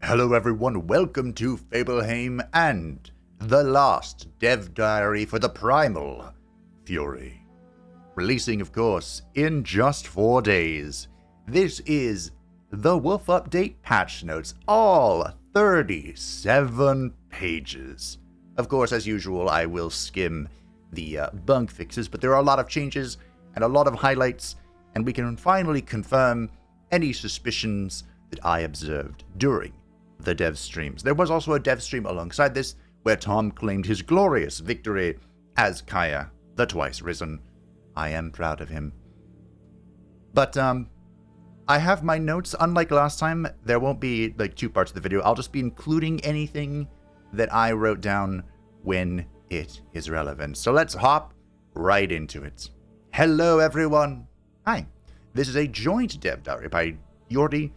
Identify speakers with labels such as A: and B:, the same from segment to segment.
A: Hello everyone, welcome to Fableheim and the last dev diary for the Primal Fury. Releasing, of course, in just 4 days. This is the Wolf Update patch notes, all 37 pages. Of course, as usual, I will skim the bug fixes, but there are a lot of changes and a lot of highlights, and we can finally confirm any suspicions that I observed during the dev streams. There was also a dev stream alongside this where Tom claimed his glorious victory as Kaya, the twice risen. I am proud of him. But I have my notes. Unlike last time, there won't be like 2 parts of the video. I'll just be including anything that I wrote down when it is relevant. So let's hop right into it. Hello everyone. Hi. This is a joint dev diary by Yordi,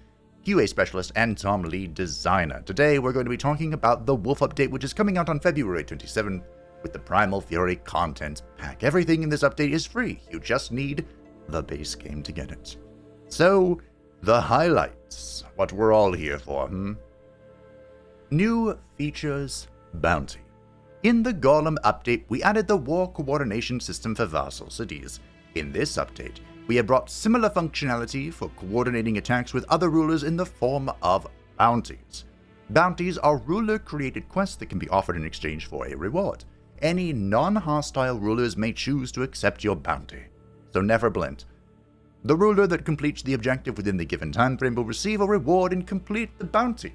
A: QA Specialist, and Tom, Lead Designer. Today we're going to be talking about the Wolf Update, which is coming out on February 27th with the Primal Fury content pack. Everything in this update is free. You just need the base game to get it. So, the highlights. What we're all here for, New features bounty. In the Golem update, we added the war coordination system for vassal cities. In this update, we have brought similar functionality for coordinating attacks with other rulers in the form of bounties. Bounties are ruler-created quests that can be offered in exchange for a reward. Any non-hostile rulers may choose to accept your bounty, so never blend. The ruler that completes the objective within the given time frame will receive a reward and complete the bounty.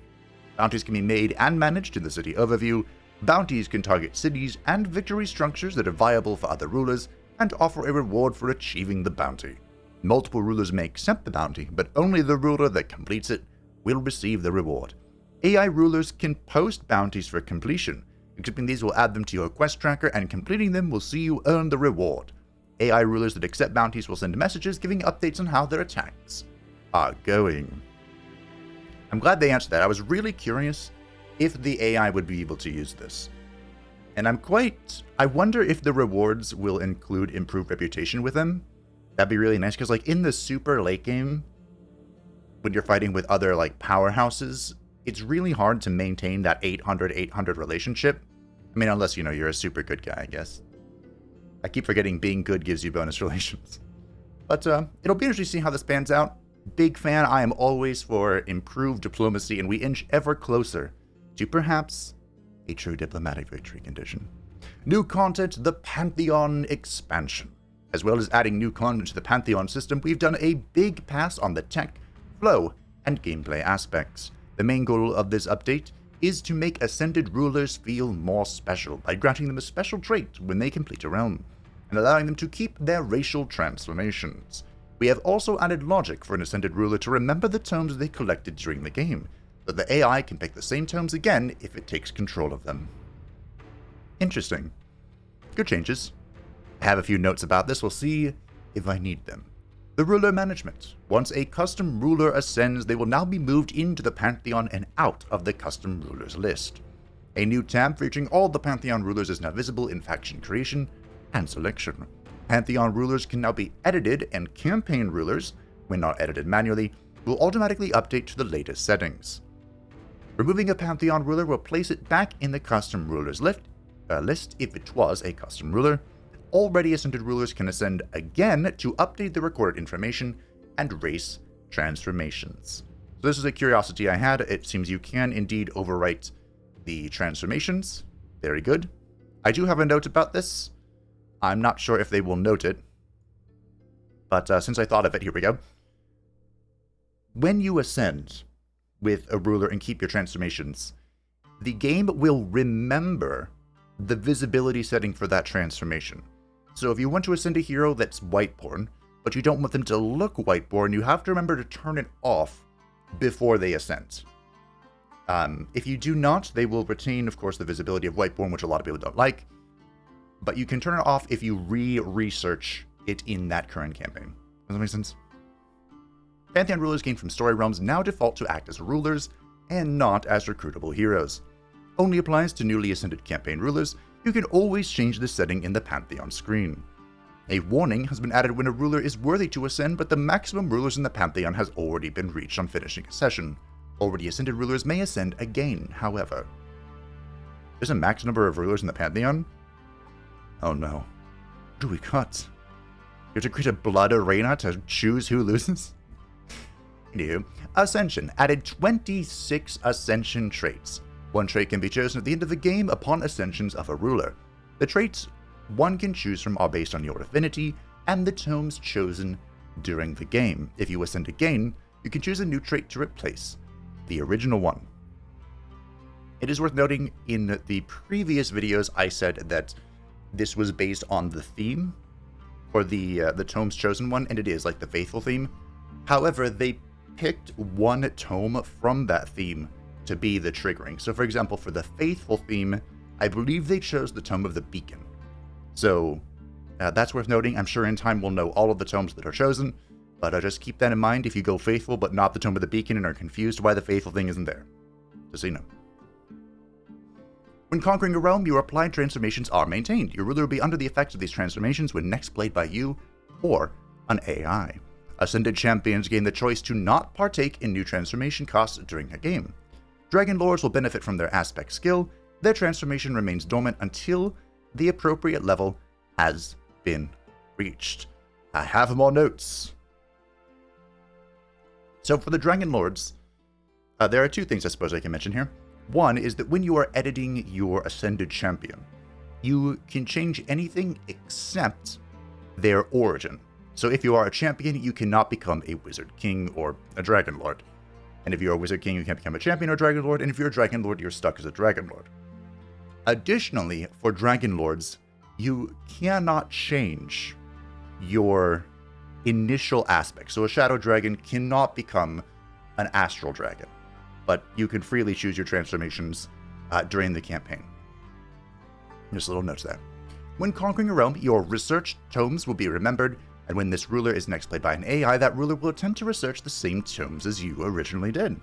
A: Bounties can be made and managed in the city overview. Bounties can target cities and victory structures that are viable for other rulers and offer a reward for achieving the bounty. Multiple rulers may accept the bounty, but only the ruler that completes it will receive the reward. AI rulers can post bounties for completion. Accepting these will add them to your quest tracker, and completing them will see you earn the reward. AI rulers that accept bounties will send messages giving updates on how their attacks are going. I'm glad they answered that. I was really curious if the AI would be able to use this. And I wonder if the rewards will include improved reputation with them. That'd be really nice, because like in the super late game, when you're fighting with other like powerhouses, it's really hard to maintain that 800-800 relationship. I mean, unless, you're a super good guy, I guess. I keep forgetting being good gives you bonus relations. But it'll be interesting to see how this pans out. Big fan, I am always for improved diplomacy, and we inch ever closer to perhaps a true diplomatic victory condition. New content, the Pantheon expansion. As well as adding new content to the Pantheon system, we've done a big pass on the tech, flow, and gameplay aspects. The main goal of this update is to make ascended rulers feel more special by granting them a special trait when they complete a realm, and allowing them to keep their racial transformations. We have also added logic for an ascended ruler to remember the tomes they collected during the game, so the AI can pick the same tomes again if it takes control of them. Interesting. Good changes. I have a few notes about this, we'll see if I need them. The ruler management. Once a custom ruler ascends, they will now be moved into the Pantheon and out of the custom rulers list. A new tab featuring all the Pantheon rulers is now visible in faction creation and selection. Pantheon rulers can now be edited, and campaign rulers, when not edited manually, will automatically update to the latest settings. Removing a Pantheon ruler will place it back in the custom rulers list if it was a custom ruler. Already ascended rulers can ascend again to update the recorded information and race transformations. So this is a curiosity I had. It seems you can indeed overwrite the transformations. Very good. I do have a note about this. I'm not sure if they will note it, but since I thought of it, here we go. When you ascend with a ruler and keep your transformations, the game will remember the visibility setting for that transformation. So if you want to ascend a hero that's Whiteborn, but you don't want them to look Whiteborn, you have to remember to turn it off before they ascend. If you do not, they will retain, of course, the visibility of Whiteborn, which a lot of people don't like, but you can turn it off if you research it in that current campaign. Does that make sense? Pantheon rulers gained from story realms now default to act as rulers and not as recruitable heroes. Only applies to newly ascended campaign rulers. You can always change this setting in the Pantheon screen. A warning has been added when a ruler is worthy to ascend, but the maximum rulers in the Pantheon has already been reached on finishing a session. Already ascended rulers may ascend again, however. There's a max number of rulers in the Pantheon? Oh no. What do we cut? You have to create a blood arena to choose who loses? Anywho, Ascension added 26 Ascension traits. One trait can be chosen at the end of the game upon ascensions of a ruler. The traits one can choose from are based on your affinity and the tomes chosen during the game. If you ascend again, you can choose a new trait to replace the original one. It is worth noting in the previous videos I said that this was based on the theme for the tomes chosen one, and it is like the faithful theme. However, they picked one tome from that theme to be the triggering. So for example, for the faithful theme, I believe they chose the tome of the beacon. So that's worth noting. I'm sure in time we'll know all of the tomes that are chosen, but just keep that in mind if you go faithful but not the tome of the beacon and are confused why the faithful thing isn't there. Just so you know. When conquering a realm, your applied transformations are maintained. Your ruler will be under the effects of these transformations when next played by you or an AI. Ascended champions gain the choice to not partake in new transformation costs during a game. Dragon Lords will benefit from their aspect skill. Their transformation remains dormant until the appropriate level has been reached. I have more notes. So for the Dragon Lords, there are two things I suppose I can mention here. One is that when you are editing your Ascended Champion, you can change anything except their origin. So if you are a champion, you cannot become a Wizard King or a Dragon Lord. And if you're a Wizard King, you can't become a champion or Dragon Lord. And if you're a Dragon Lord, you're stuck as a Dragon Lord. Additionally, for Dragon Lords, you cannot change your initial aspect. So a Shadow Dragon cannot become an Astral Dragon, but you can freely choose your transformations during the campaign. Just a little notes there. When conquering a realm, your research tomes will be remembered, and when this ruler is next played by an AI, that ruler will attempt to research the same tomes as you originally did.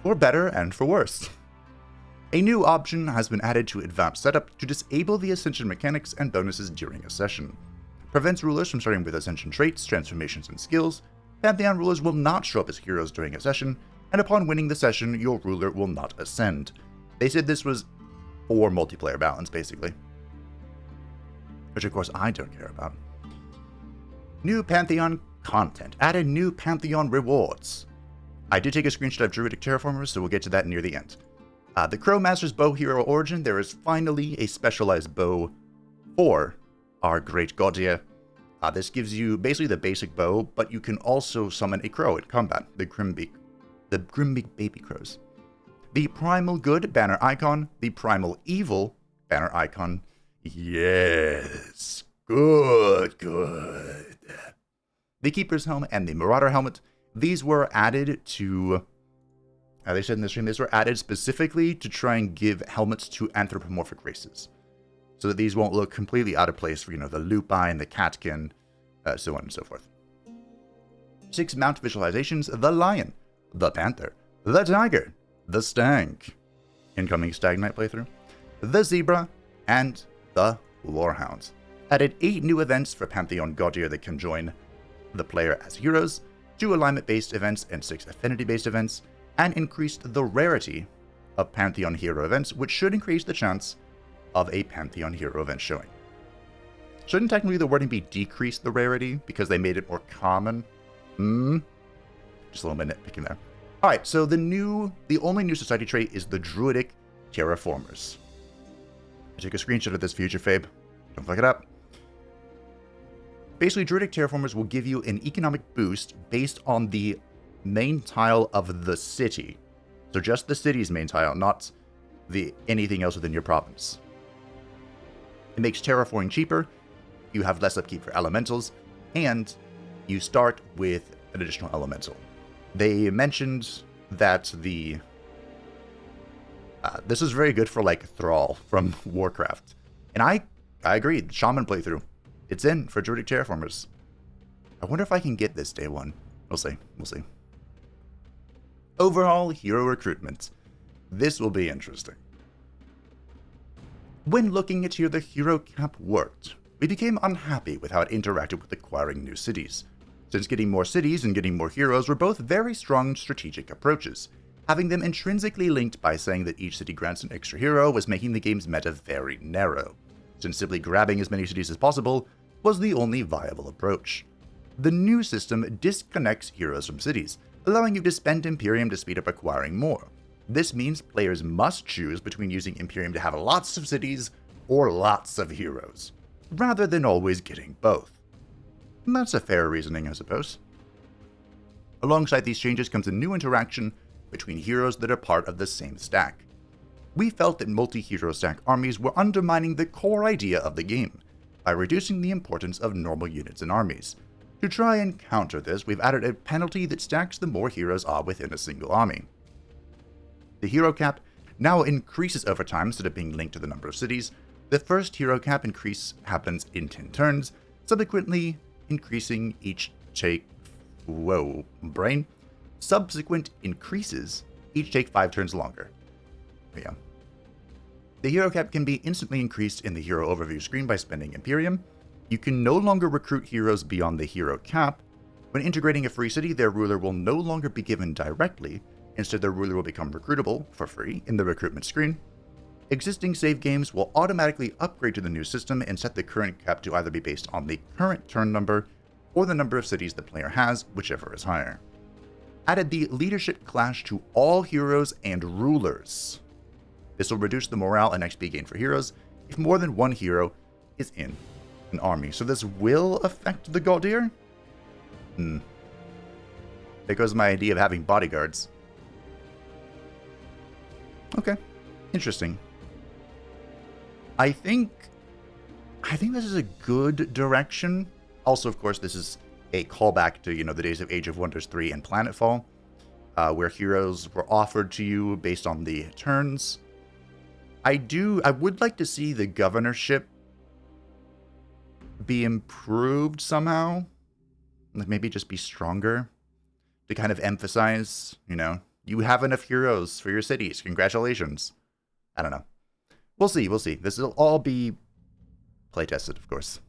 A: For better and for worse. A new option has been added to Advanced Setup to disable the Ascension mechanics and bonuses during a session. Prevents rulers from starting with Ascension traits, transformations, and skills. Pantheon rulers will not show up as heroes during a session, and upon winning the session, your ruler will not ascend. They said this was for multiplayer balance, basically. Which of course I don't care about. New Pantheon content. Added new Pantheon rewards. I did take a screenshot of Druidic Terraformers, so we'll get to that near the end. The Crow Master's Bow Hero Origin, there is finally a specialized bow for our Great Gaudier. This gives you basically the basic bow, but you can also summon a crow in combat, the Grimbeak Baby Crows. The Primal Good banner icon, the Primal Evil banner icon. Yes, good. The Keeper's Helmet and the Marauder Helmet, these were added to... they said in the stream, these were added specifically to try and give helmets to anthropomorphic races. So that these won't look completely out of place for, the lupine, the catkin, so on and so forth. 6 mount visualizations, the lion, the panther, the tiger, the stag, incoming Stag Knight playthrough, the zebra, and the warhound. Added 8 new events for Pantheon Gaudier that can join the player as heroes, 2 alignment-based events and 6 affinity-based events, and increased the rarity of Pantheon hero events, which should increase the chance of a Pantheon hero event showing. Shouldn't technically the wording be decrease the rarity because they made it more common? Just a little bit nitpicking there. Alright, so the only new society trait is the Druidic Terraformers. I took a screenshot of this future Fabe. Don't fuck it up. Basically, Druidic Terraformers will give you an economic boost based on the main tile of the city. So just the city's main tile, not anything else within your province. It makes terraforming cheaper, you have less upkeep for elementals, and you start with an additional elemental. They mentioned that this is very good for like Thrall from Warcraft. And I agree, Shaman playthrough. It's in for Druidic Terraformers. I wonder if I can get this day one. We'll see. Overall hero recruitment. This will be interesting. When looking at how the hero cap worked, we became unhappy with how it interacted with acquiring new cities. Since getting more cities and getting more heroes were both very strong strategic approaches, Having them intrinsically linked by saying that each city grants an extra hero was making the game's meta very narrow, since simply grabbing as many cities as possible was the only viable approach. The new system disconnects heroes from cities, allowing you to spend Imperium to speed up acquiring more. This means players must choose between using Imperium to have lots of cities or lots of heroes, rather than always getting both. And that's a fair reasoning, I suppose. Alongside these changes comes a new interaction between heroes that are part of the same stack. We felt that multi-hero stack armies were undermining the core idea of the game by reducing the importance of normal units and armies. To try and counter this, we've added a penalty that stacks the more heroes are within a single army. The hero cap now increases over time instead of being linked to the number of cities. The first hero cap increase happens in 10 turns, subsequently increasing each take... Subsequent increases each take 5 turns longer. Yeah. The hero cap can be instantly increased in the hero overview screen by spending Imperium. You can no longer recruit heroes beyond the hero cap. When integrating a free city, their ruler will no longer be given directly. Instead, their ruler will become recruitable for free in the recruitment screen. Existing save games will automatically upgrade to the new system and set the current cap to either be based on the current turn number or the number of cities the player has, whichever is higher. Added the leadership clash to all heroes and rulers. This will reduce the morale and XP gain for heroes if more than one hero is in an army. So this will affect the Gaudier? There goes my idea of having bodyguards. Okay, interesting. I think this is a good direction. Also, of course, this is a callback to, the days of Age of Wonders 3 and Planetfall, where heroes were offered to you based on the turns. I would like to see the governorship be improved somehow. Like maybe just be stronger to kind of emphasize, you have enough heroes for your cities. Congratulations. I don't know. We'll see. This will all be playtested, of course.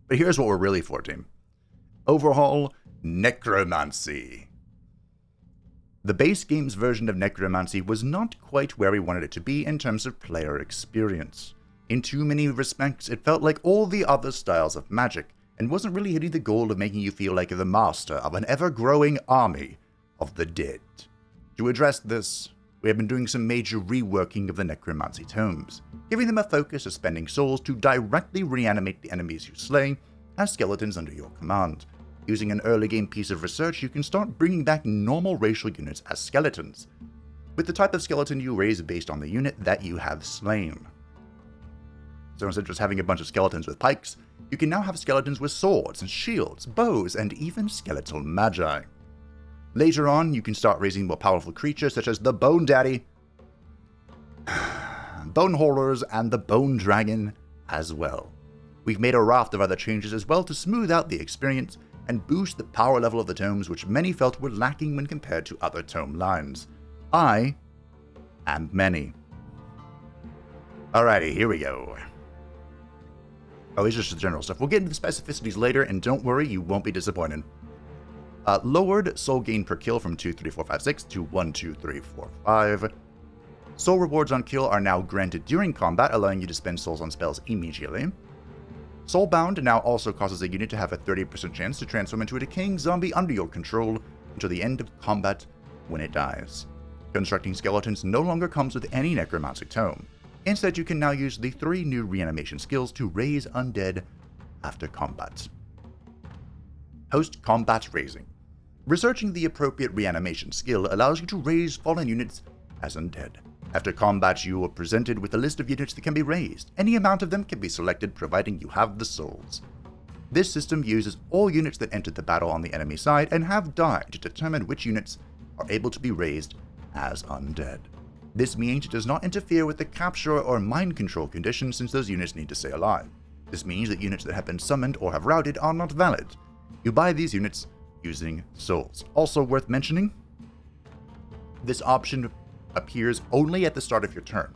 A: But here's what we're really for, team. Overhaul Necromancy. The base game's version of Necromancy was not quite where we wanted it to be in terms of player experience. In too many respects, it felt like all the other styles of magic, and wasn't really hitting the goal of making you feel like the master of an ever-growing army of the dead. To address this, we have been doing some major reworking of the Necromancy tomes, giving them a focus of spending souls to directly reanimate the enemies you slay as skeletons under your command. Using an early game piece of research, you can start bringing back normal racial units as skeletons, with the type of skeleton you raise based on the unit that you have slain. So instead of just having a bunch of skeletons with pikes, you can now have skeletons with swords and shields, bows, and even skeletal magi. Later on, you can start raising more powerful creatures such as the Bone Daddy, Bone Horrors, and the Bone Dragon as well. We've made a raft of other changes as well to smooth out the experience and boost the power level of the tomes, which many felt were lacking when compared to other tome lines. I am many. Alrighty, here we go. Oh, these are just the general stuff. We'll get into the specificities later, and don't worry, you won't be disappointed. Lowered soul gain per kill from 2, 3, 4, 5, 6 to 1, 2, 3, 4, 5. Soul rewards on kill are now granted during combat, allowing you to spend souls on spells immediately. Soulbound now also causes a unit to have a 30% chance to transform into a decaying zombie under your control until the end of combat when it dies. Constructing skeletons no longer comes with any necromantic tome. Instead, you can now use the 3 new reanimation skills to raise undead after combat. Post-combat raising. Researching the appropriate reanimation skill allows you to raise fallen units as undead. After combat, you are presented with a list of units that can be raised. Any amount of them can be selected, providing you have the souls. This system uses all units that entered the battle on the enemy side and have died to determine which units are able to be raised as undead. This means it does not interfere with the capture or mind control conditions, since those units need to stay alive. This means that units that have been summoned or have routed are not valid. You buy these units using souls. Also worth mentioning, this option appears only at the start of your turn.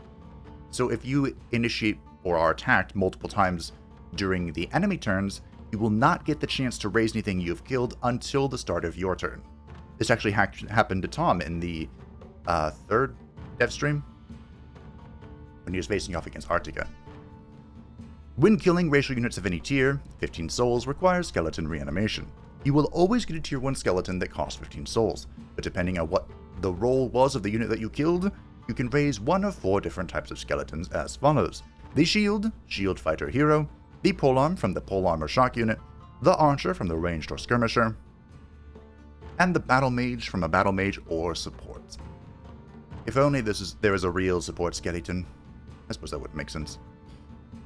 A: So if you initiate or are attacked multiple times during the enemy turns, you will not get the chance to raise anything you have killed until the start of your turn. This actually happened to Tom in the third dev stream when he was facing off against Arctica. When killing racial units of any tier, 15 souls requires skeleton reanimation. You will always get a tier 1 skeleton that costs 15 souls, but depending on what the role was of the unit that you killed, you can raise one of 4 different types of skeletons as follows. The Shield, Shield Fighter Hero, the Polearm from the Polearm or Shock unit, the Archer from the Ranged or Skirmisher, and the Battle Mage from a Battle Mage or Support. If only there is a real support skeleton. I suppose that would make sense.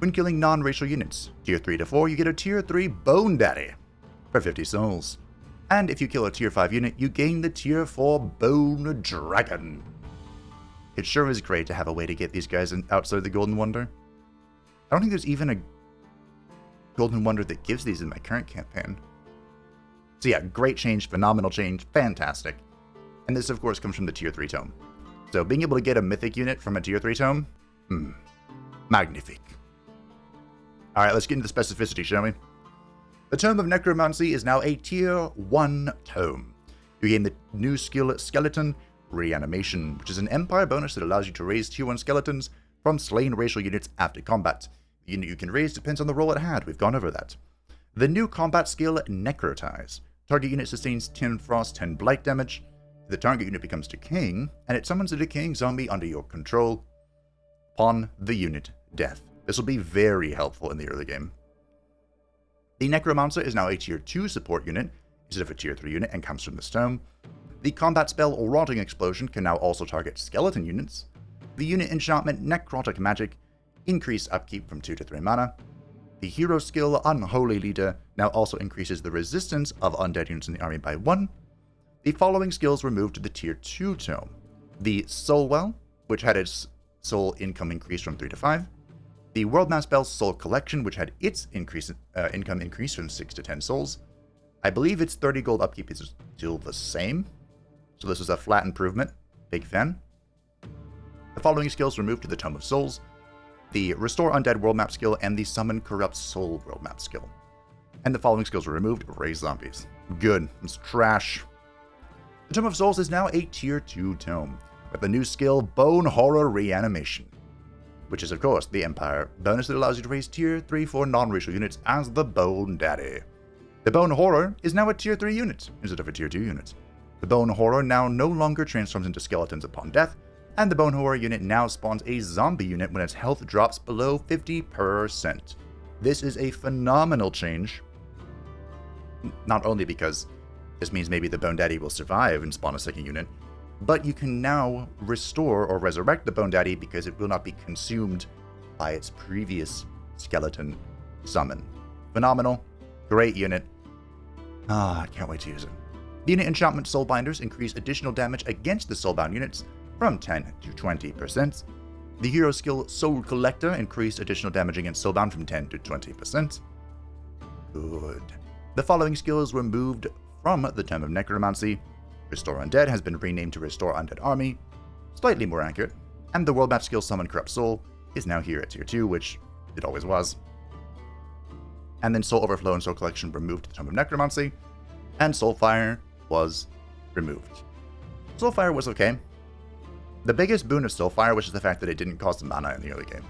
A: When killing non-racial units, tier 3 to 4, you get a tier 3 Bone Daddy for 50 souls. And if you kill a tier 5 unit, you gain the tier 4 Bone Dragon. It sure is great to have a way to get these guys outside the Golden Wonder. I don't think there's even a Golden Wonder that gives these in my current campaign. So yeah, great change, phenomenal change, fantastic. And this of course comes from the tier 3 tome. So being able to get a mythic unit from a tier 3 tome, magnifique. Alright, let's get into the specificity, shall we? The Tome of Necromancy is now a tier 1 tome. You gain the new skill Skeleton Reanimation, which is an Empire bonus that allows you to raise tier 1 skeletons from slain racial units after combat. The unit you can raise depends on the role it had, we've gone over that. The new combat skill Necrotize. Target unit sustains 10 frost, 10 blight damage. The target unit becomes decaying, and it summons a decaying zombie under your control upon the unit death. This will be very helpful in the early game. The Necromancer is now a tier 2 support unit instead of a tier 3 unit and comes from this tome. The combat spell Rotting Explosion can now also target skeleton units. The unit enchantment Necrotic Magic increase upkeep from 2 to 3 mana. The hero skill Unholy Leader now also increases the resistance of undead units in the army by 1. The following skills were moved to the tier 2 tome. The Soul Well, which had its soul income increased from 3 to 5. The World Mass Spell Soul Collection, which had its income increase from 6 to 10 souls. I believe its 30 gold upkeep is still the same, so this is a flat improvement. Big fan. The following skills were moved to the Tome of Souls. The Restore Undead World Map skill and the Summon Corrupt Soul World Map skill. And the following skills were removed. Raise Zombies. Good. It's trash. The Tome of Souls is now a tier 2 tome, with the new skill Bone Horror Reanimation, which is of course the Empire bonus that allows you to raise tier 3 for non-racial units as the Bone Daddy. The Bone Horror is now a tier 3 unit instead of a tier 2 unit. The Bone Horror now no longer transforms into skeletons upon death, and the Bone Horror unit now spawns a zombie unit when its health drops below 50%. This is a phenomenal change, not only because this means maybe the Bone Daddy will survive and spawn a second unit, but you can now restore or resurrect the Bone Daddy because it will not be consumed by its previous skeleton summon. Phenomenal. Great unit. I can't wait to use it. The unit enchantment Soulbinders increase additional damage against the soulbound units from 10 to 20%. The hero skill Soul Collector increased additional damage against soulbound from 10 to 20%. Good. The following skills were moved from the Tome of Necromancy. Restore Undead has been renamed to Restore Undead Army, slightly more accurate, and the World Map skill Summon Corrupt Soul is now here at tier 2, which it always was. And then Soul Overflow and Soul Collection were moved to the Tome of Necromancy, and Soulfire was removed. Soulfire was okay. The biggest boon of Soulfire was just the fact that it didn't cost mana in the early game.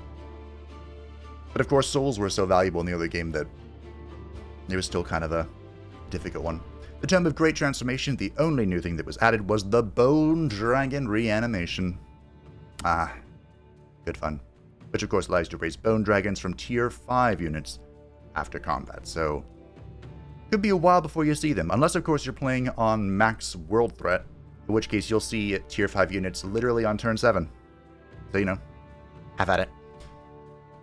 A: But of course, souls were so valuable in the early game that it was still kind of a difficult one. The Tome of Great Transformation, the only new thing that was added was the Bone Dragon Reanimation. Good fun. Which of course allows you to raise Bone Dragons from tier 5 units after combat, so could be a while before you see them, unless of course you're playing on max World Threat, in which case you'll see tier 5 units literally on turn 7. So, you know, have at it.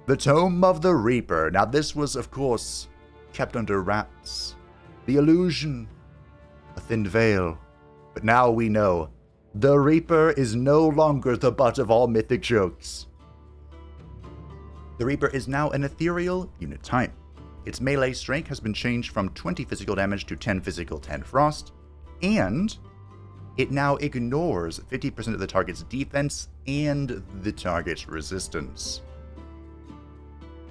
A: The Tome of the Reaper. Now this was of course kept under wraps. The illusion. A thin veil. But now we know. The Reaper is no longer the butt of all mythic jokes. The Reaper is now an ethereal unit type. Its melee strength has been changed from 20 physical damage to 10 physical, 10 frost, and it now ignores 50% of the target's defense and the target's resistance.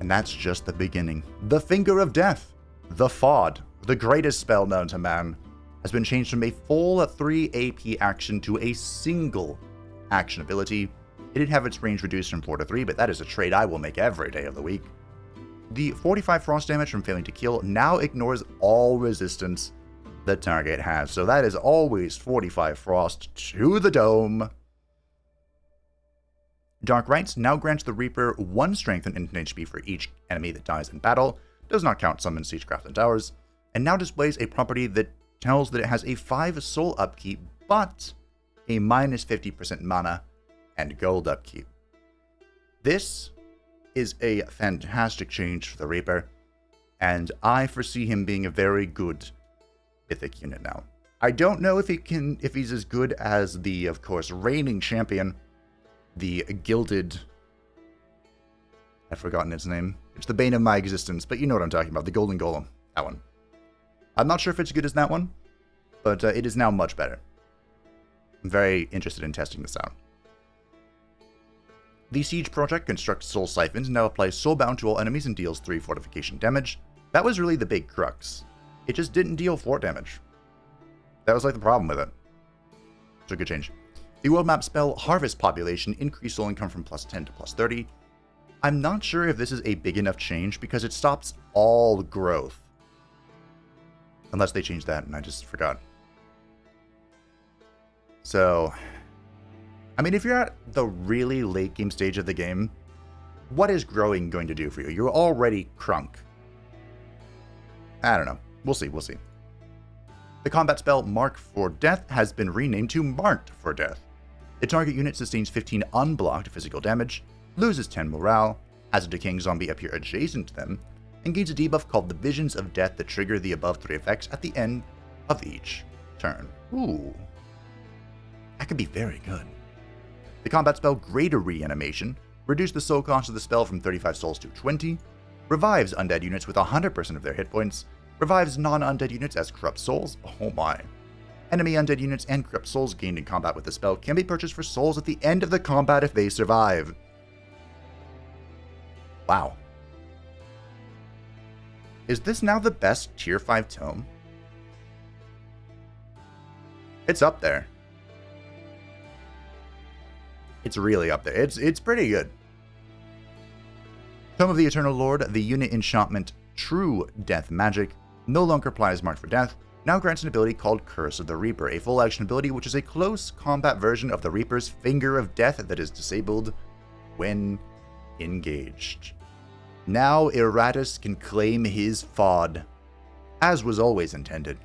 A: And that's just the beginning. The Finger of Death, the Fod, the greatest spell known to man, has been changed from a full 3 AP action to a single action ability. It did have its range reduced from 4 to 3, but that is a trade I will make every day of the week. The 45 frost damage from failing to kill now ignores all resistance the target has, so that is always 45 frost to the dome. Dark Rites now grants the Reaper 1 strength and instant HP for each enemy that dies in battle, does not count summon, siegecraft, and towers, and now displays a property that tells that it has a 5 soul upkeep, but a minus 50% mana and gold upkeep. This is a fantastic change for the Reaper, and I foresee him being a very good mythic unit now. I don't know if he's as good as the, of course, reigning champion, the gilded... I've forgotten its name. It's the bane of my existence, but you know what I'm talking about, the golden golem. That one. I'm not sure if it's as good as that one, but it is now much better. I'm very interested in testing this out. The Siege project constructs soul siphons and now applies soulbound to all enemies and deals 3 fortification damage. That was really the big crux. It just didn't deal fort damage. That was like the problem with it. It's a good change. The world map spell Harvest Population increased soul income from plus 10 to plus 30. I'm not sure if this is a big enough change because it stops all growth. Unless they changed that and I just forgot. So, I mean, if you're at the really late game stage of the game, what is growing going to do for you? You're already crunk. I don't know. We'll see. The combat spell Mark for Death has been renamed to Marked for Death. The target unit sustains 15 unblocked physical damage, loses 10 morale, has a decaying zombie appear adjacent to them, and gains a debuff called the Visions of Death that trigger the above 3 effects at the end of each turn. Ooh. That could be very good. The combat spell Greater Reanimation reduces the soul cost of the spell from 35 souls to 20, revives undead units with 100% of their hit points, revives non-undead units as corrupt souls. Oh my. Enemy undead units and corrupt souls gained in combat with the spell can be purchased for souls at the end of the combat if they survive. Wow. Is this now the best tier 5 tome? It's up there. It's really up there. It's pretty good. Tome of the Eternal Lord, the unit enchantment True Death Magic, no longer applies Mark for Death, now grants an ability called Curse of the Reaper, a full action ability which is a close combat version of the Reaper's Finger of Death that is disabled when engaged. Now Iratus can claim his FOD, as was always intended.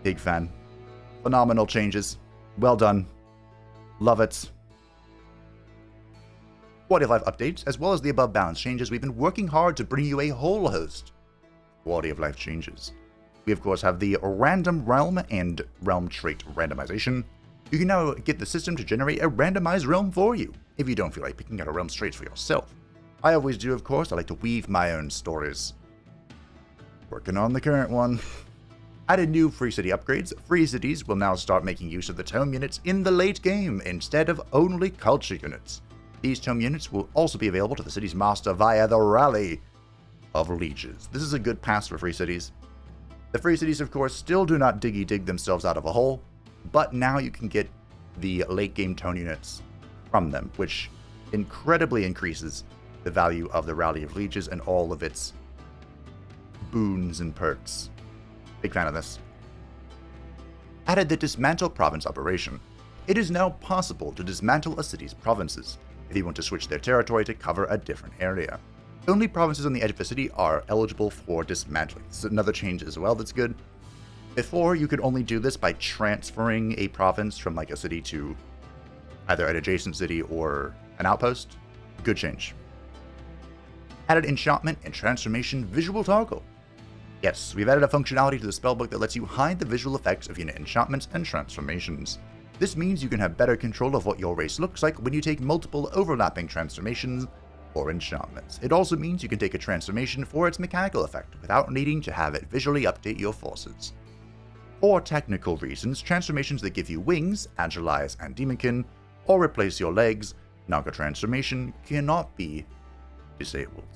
A: Big fan. Phenomenal changes. Well done. Love it. Quality of life updates, as well as the above balance changes, we've been working hard to bring you a whole host of quality of life changes. We of course have the random realm and realm trait randomization. You can now get the system to generate a randomized realm for you, if you don't feel like picking out a realm traits for yourself. I always do, of course. I like to weave my own stories. Working on the current one. Added new free city upgrades. Free cities will now start making use of the tome units in the late game instead of only culture units. These tome units will also be available to the city's master via the Rally of Leeches. This is a good pass for free cities. The free cities, of course, still do not dig themselves out of a hole, but now you can get the late game tome units from them, which incredibly increases the value of the Rally of Leeches and all of its boons and perks. Big fan of this. Added the Dismantle Province operation. It is now possible to dismantle a city's provinces if you want to switch their territory to cover a different area. Only provinces on the edge of a city are eligible for dismantling. This is another change as well that's good. Before, you could only do this by transferring a province from like a city to either an adjacent city or an outpost. Good change. Added enchantment and transformation visual toggle. Yes, we've added a functionality to the spellbook that lets you hide the visual effects of unit enchantments and transformations. This means you can have better control of what your race looks like when you take multiple overlapping transformations or enchantments. It also means you can take a transformation for its mechanical effect without needing to have it visually update your forces. For technical reasons, transformations that give you wings, Agilize and Demonkin, or replace your legs, Naga transformation, cannot be disabled.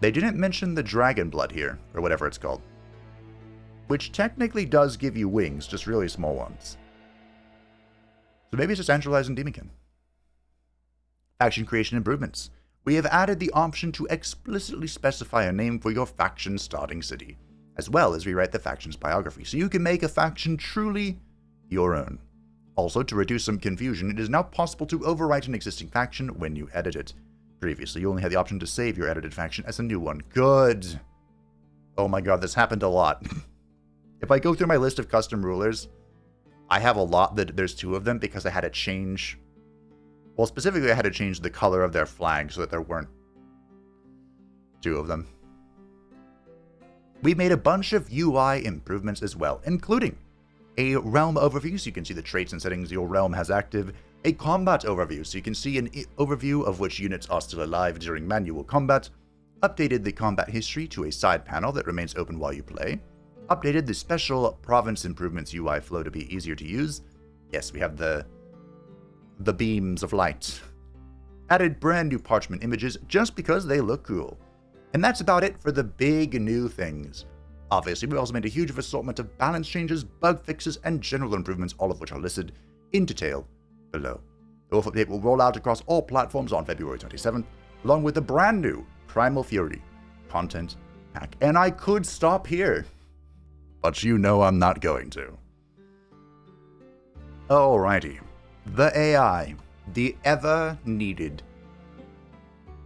A: They didn't mention the dragon blood here, or whatever it's called. which technically does give you wings, just really small ones. So maybe it's just centralizing Demonkin. Faction creation improvements. We have added the option to explicitly specify a name for your faction starting city, as well as rewrite the faction's biography, so you can make a faction truly your own. Also, to reduce some confusion, it is now possible to overwrite an existing faction when you edit it. Previously, you only had the option to save your edited faction as a new one. Good! Oh my god, this happened a lot. If I go through my list of custom rulers, I have a lot that there's 2 of them because I had to change... Well, specifically, I had to change the color of their flag so that there weren't 2 of them. We made a bunch of UI improvements as well, including a realm overview so you can see the traits and settings your realm has active, a combat overview so you can see an overview of which units are still alive during manual combat, updated the combat history to a side panel that remains open while you play, updated the special province improvements UI flow to be easier to use. Yes, we have the beams of light. Added brand new parchment images just because they look cool. And that's about it for the big new things. Obviously, we also made a huge assortment of balance changes, bug fixes, and general improvements, all of which are listed in detail below. The Wolf update will roll out across all platforms on February 27th, along with the brand new Primal Fury content pack. And I could stop here, but you know I'm not going to. Alrighty. The AI. The ever-needed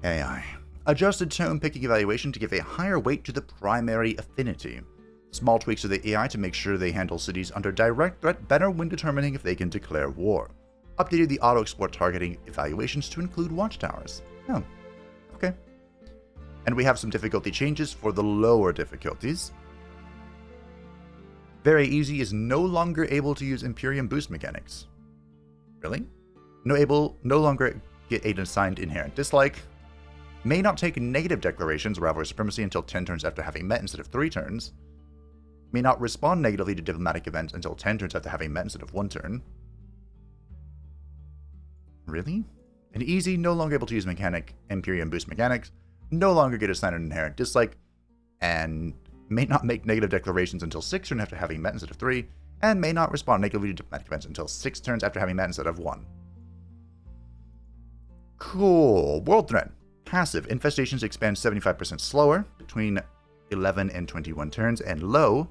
A: AI. Adjusted tone picking evaluation to give a higher weight to the primary affinity. Small tweaks to the AI to make sure they handle cities under direct threat better when determining if they can declare war. Updated the auto-export targeting evaluations to include watchtowers. Oh, okay. And we have some difficulty changes for the lower difficulties. Very Easy is no longer able to use Imperium boost mechanics. Really? No longer get an assigned inherent dislike. May not take negative declarations of rivalry supremacy until 10 turns after having met instead of 3 turns. May not respond negatively to diplomatic events until 10 turns after having met instead of 1 turn. Really? And Easy, no longer able to use Imperium boost mechanics, no longer get assigned an inherent dislike, and may not make negative declarations until 6 turns after having met instead of 3, and may not respond negatively to diplomatic events until 6 turns after having met instead of 1. Cool. World Threat. Passive. Infestations expand 75% slower between 11 and 21 turns, and low.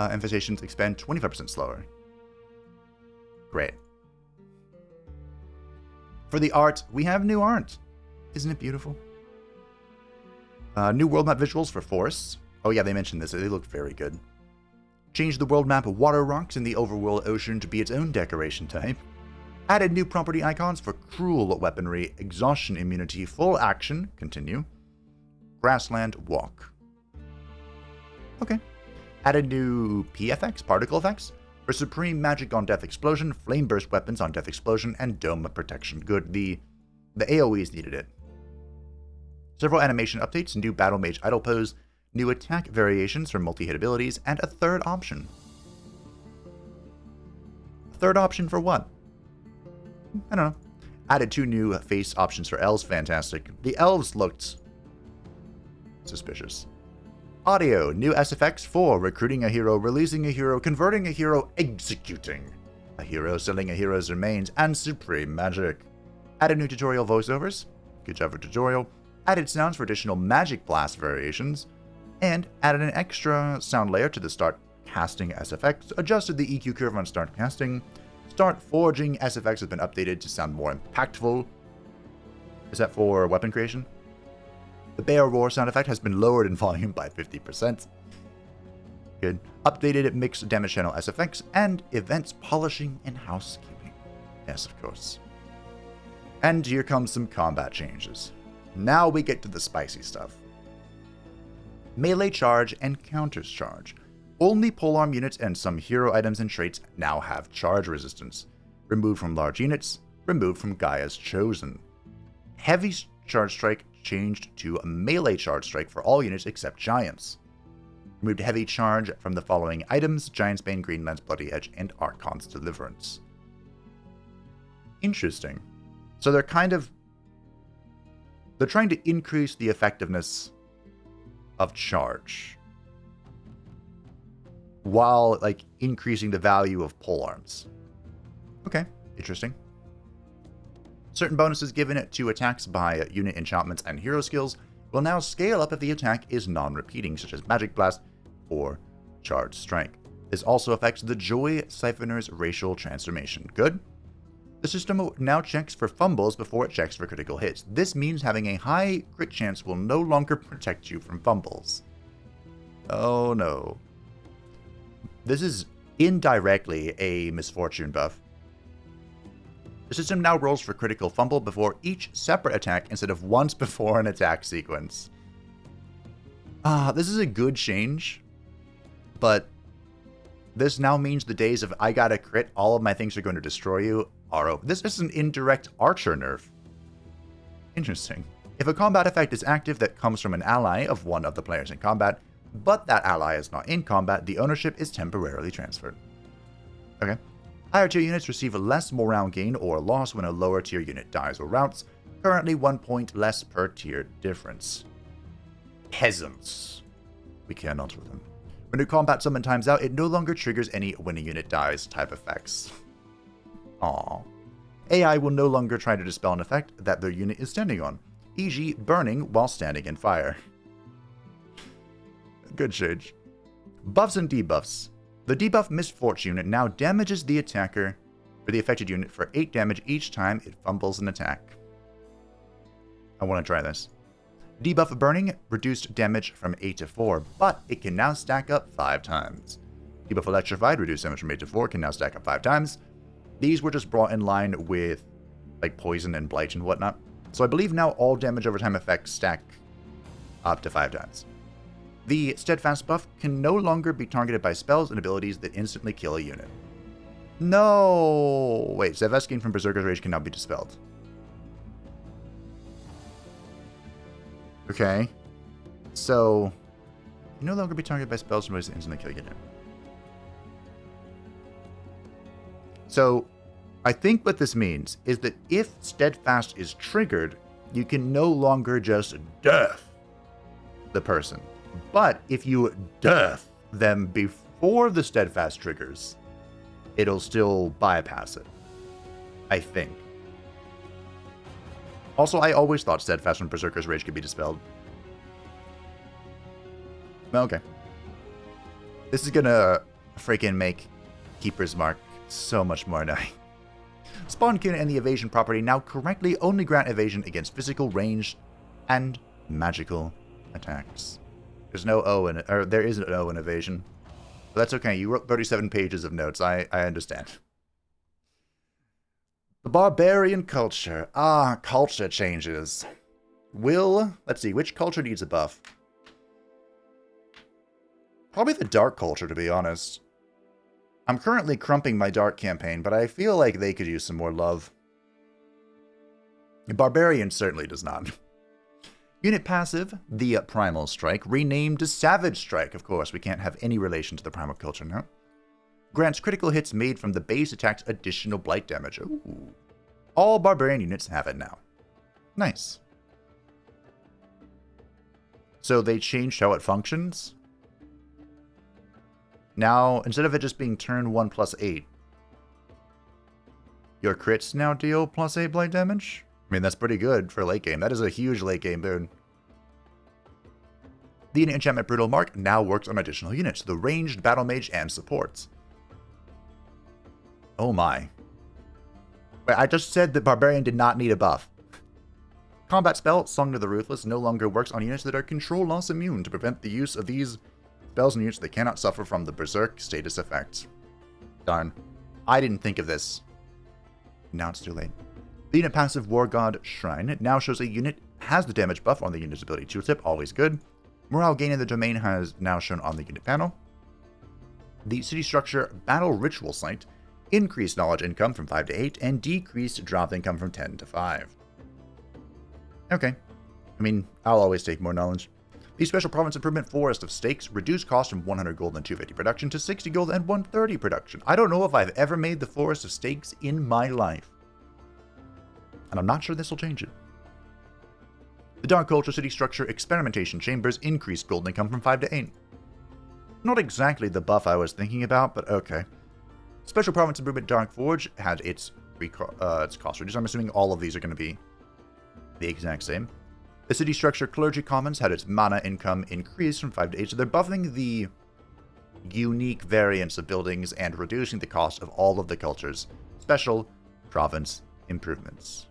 A: Infestations expand 25% slower. Great. For the art, we have new art. Isn't it beautiful? New world map visuals for forests. Oh yeah, they mentioned this. They look very good. Changed the world map water rocks in the overworld ocean to be its own decoration type. Added new property icons for cruel weaponry, exhaustion immunity, full action, continue. Grassland walk. Okay. Added new PFX, particle effects, for supreme magic on death explosion, flame burst weapons on death explosion, and dome protection. Good, the AoEs needed it. Several animation updates, new battle mage idle pose, new attack variations for multi-hit abilities, and a third option. A third option for what? I don't know. Added 2 new face options for elves, fantastic. The elves looked suspicious. Audio, new SFX for recruiting a hero, releasing a hero, converting a hero, executing a hero, selling a hero's remains, and supreme magic. Added new tutorial voiceovers. Good job for tutorial. Added sounds for additional magic blast variations. And added an extra sound layer to the start casting SFX. Adjusted the EQ curve on start casting. Start forging SFX has been updated to sound more impactful. Is that for weapon creation? The bear roar sound effect has been lowered in volume by 50%. Good. Updated mixed damage channel SFX and events polishing and housekeeping. Yes, of course. And here comes some combat changes. Now we get to the spicy stuff. Melee charge and counters charge. Only polearm units and some hero items and traits now have charge resistance. Removed from large units, removed from Gaia's Chosen. Heavy charge strike changed to a melee charge strike for all units except giants. Removed heavy charge from the following items: Giant's Bane, Greenland's Bloody Edge, and Archon's Deliverance. Interesting. So they're trying to increase the effectiveness of charge. while, like, increasing the value of polearms. Okay, interesting. Certain bonuses given to attacks by unit enchantments and hero skills will now scale up if the attack is non-repeating, such as Magic Blast or Charged Strike. This also affects the Joy Siphoner's racial transformation. Good. The system now checks for fumbles before it checks for critical hits. This means having a high crit chance will no longer protect you from fumbles. Oh no. This is indirectly a misfortune buff. The system now rolls for critical fumble before each separate attack instead of once before an attack sequence. This is a good change, but this now means the days of I got a crit, all of my things are going to destroy you are over. This is an indirect archer nerf. Interesting. If a combat effect is active that comes from an ally of one of the players in combat, but that ally is not in combat, the ownership is temporarily transferred. Okay. Higher tier units receive less morale gain or loss when a lower tier unit dies or routs, currently 1 point less per tier difference. Peasants. We cannot with them. When a combat summon times out, it no longer triggers any when a unit dies type effects. Aww. AI will no longer try to dispel an effect that their unit is standing on, e.g. burning while standing in fire. Good change. Buffs and debuffs. The debuff Misfortune now damages the attacker or the affected unit for 8 damage each time it fumbles an attack. I want to try this. Debuff Burning reduced damage from 8 to 4, but it can now stack up 5 times. Debuff Electrified reduced damage from 8 to 4, can now stack up 5 times. These were just brought in line with like poison and blight and whatnot. So I believe now all damage over time effects stack up to 5 times. The Steadfast buff can no longer be targeted by spells and abilities that instantly kill a unit. No! Wait, Steadfast gain from Berserker's Rage can now be dispelled. Okay. So, can no longer be targeted by spells and abilities that instantly kill a unit. So, I think what this means is that if Steadfast is triggered, you can no longer just death the person. But if you death them before the Steadfast triggers, it'll still bypass it. I think. Also, I always thought Steadfast from Berserker's Rage could be dispelled. Okay. This is gonna freaking make Keeper's Mark so much more annoying. Spawnkin and the evasion property now correctly only grant evasion against physical, ranged, and magical attacks. There's no O in it, or there is an O in evasion. But that's okay, you wrote 37 pages of notes, I understand. The barbarian culture. Culture changes. Let's see, which culture needs a buff? Probably the dark culture, to be honest. I'm currently crumping my dark campaign, but I feel like they could use some more love. Barbarian certainly does not. Unit passive, the Primal Strike, renamed to Savage Strike. Of course, we can't have any relation to the Primal culture now. Grants critical hits made from the base attack's additional blight damage. Ooh. All Barbarian units have it now. Nice. So they changed how it functions? Now, instead of it just being turn 1 plus 8, your crits now deal plus 8 blight damage? I mean, that's pretty good for late game. That is a huge late game boon. The enchantment Brutal Mark now works on additional units, the ranged battle mage and supports. Oh my. Wait, I just said that Barbarian did not need a buff. Combat spell, Song to the Ruthless, no longer works on units that are control loss immune to prevent the use of these spells and units that cannot suffer from the Berserk status effects. Darn. I didn't think of this. Now it's too late. The unit passive War God Shrine now shows a unit has the damage buff on the unit's ability tooltip, always good. Morale gain in the domain has now shown on the unit panel. The city structure Battle Ritual Site increased knowledge income from 5 to 8 and decreased drop income from 10 to 5. Okay. I mean, I'll always take more knowledge. The special province improvement Forest of Stakes reduced cost from 100 gold and 250 production to 60 gold and 130 production. I don't know if I've ever made the Forest of Stakes in my life. And I'm not sure this will change it. The Dark Culture City Structure Experimentation Chambers increased gold income from 5 to 8. Not exactly the buff I was thinking about, but okay. Special Province Improvement Dark Forge had its cost reduced. I'm assuming all of these are going to be the exact same. The City Structure Clergy Commons had its mana income increased from 5 to 8, so they're buffing the unique variants of buildings and reducing the cost of all of the culture's special province improvements.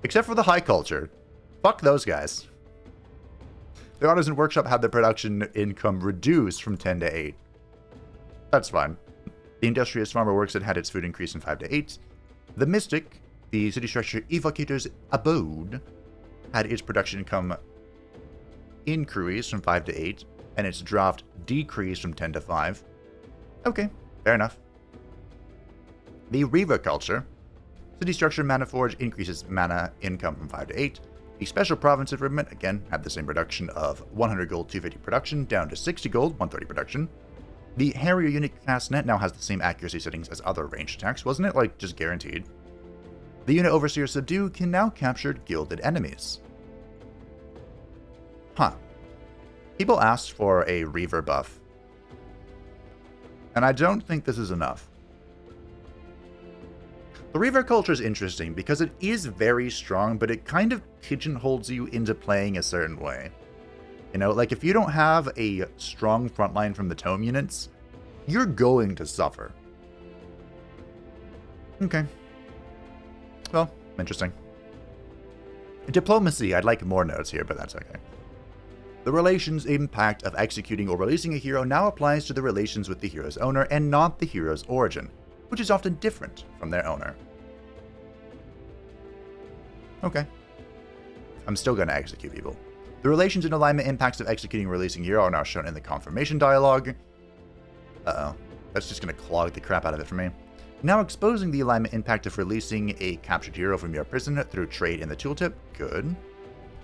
A: Except for the High Culture. Fuck those guys. The Artisan Workshop had their production income reduced from 10 to 8. That's fine. The Industrious Farmer Works had its food increase from 5 to 8. The Mystic, the City Structure Evocator's Abode, had its production income increased from 5 to 8, and its draft decreased from 10 to 5. Okay, fair enough. The Reaver Culture, City Structure Mana Forge increases mana income from 5 to 8. The Special Province Improvement, again, had the same reduction of 100 gold, 250 production, down to 60 gold, 130 production. The Harrier Unit Cast Net now has the same accuracy settings as other ranged attacks, wasn't it, like, just guaranteed? The Unit Overseer Subdue can now capture gilded enemies. Huh. People asked for a Reaver buff. And I don't think this is enough. The Reaver culture is interesting because it is very strong, but it kind of pigeonholes you into playing a certain way. You know, like if you don't have a strong frontline from the tome units, you're going to suffer. Okay. Well, interesting. Diplomacy, I'd like more notes here, but that's okay. The relations impact of executing or releasing a hero now applies to the relations with the hero's owner and not the hero's origin, which is often different from their owner. Okay. I'm still going to execute people. The relations and alignment impacts of executing or releasing a hero are now shown in the confirmation dialogue. Uh-oh. That's just going to clog the crap out of it for me. Now exposing the alignment impact of releasing a captured hero from your prison through trade in the tooltip. Good.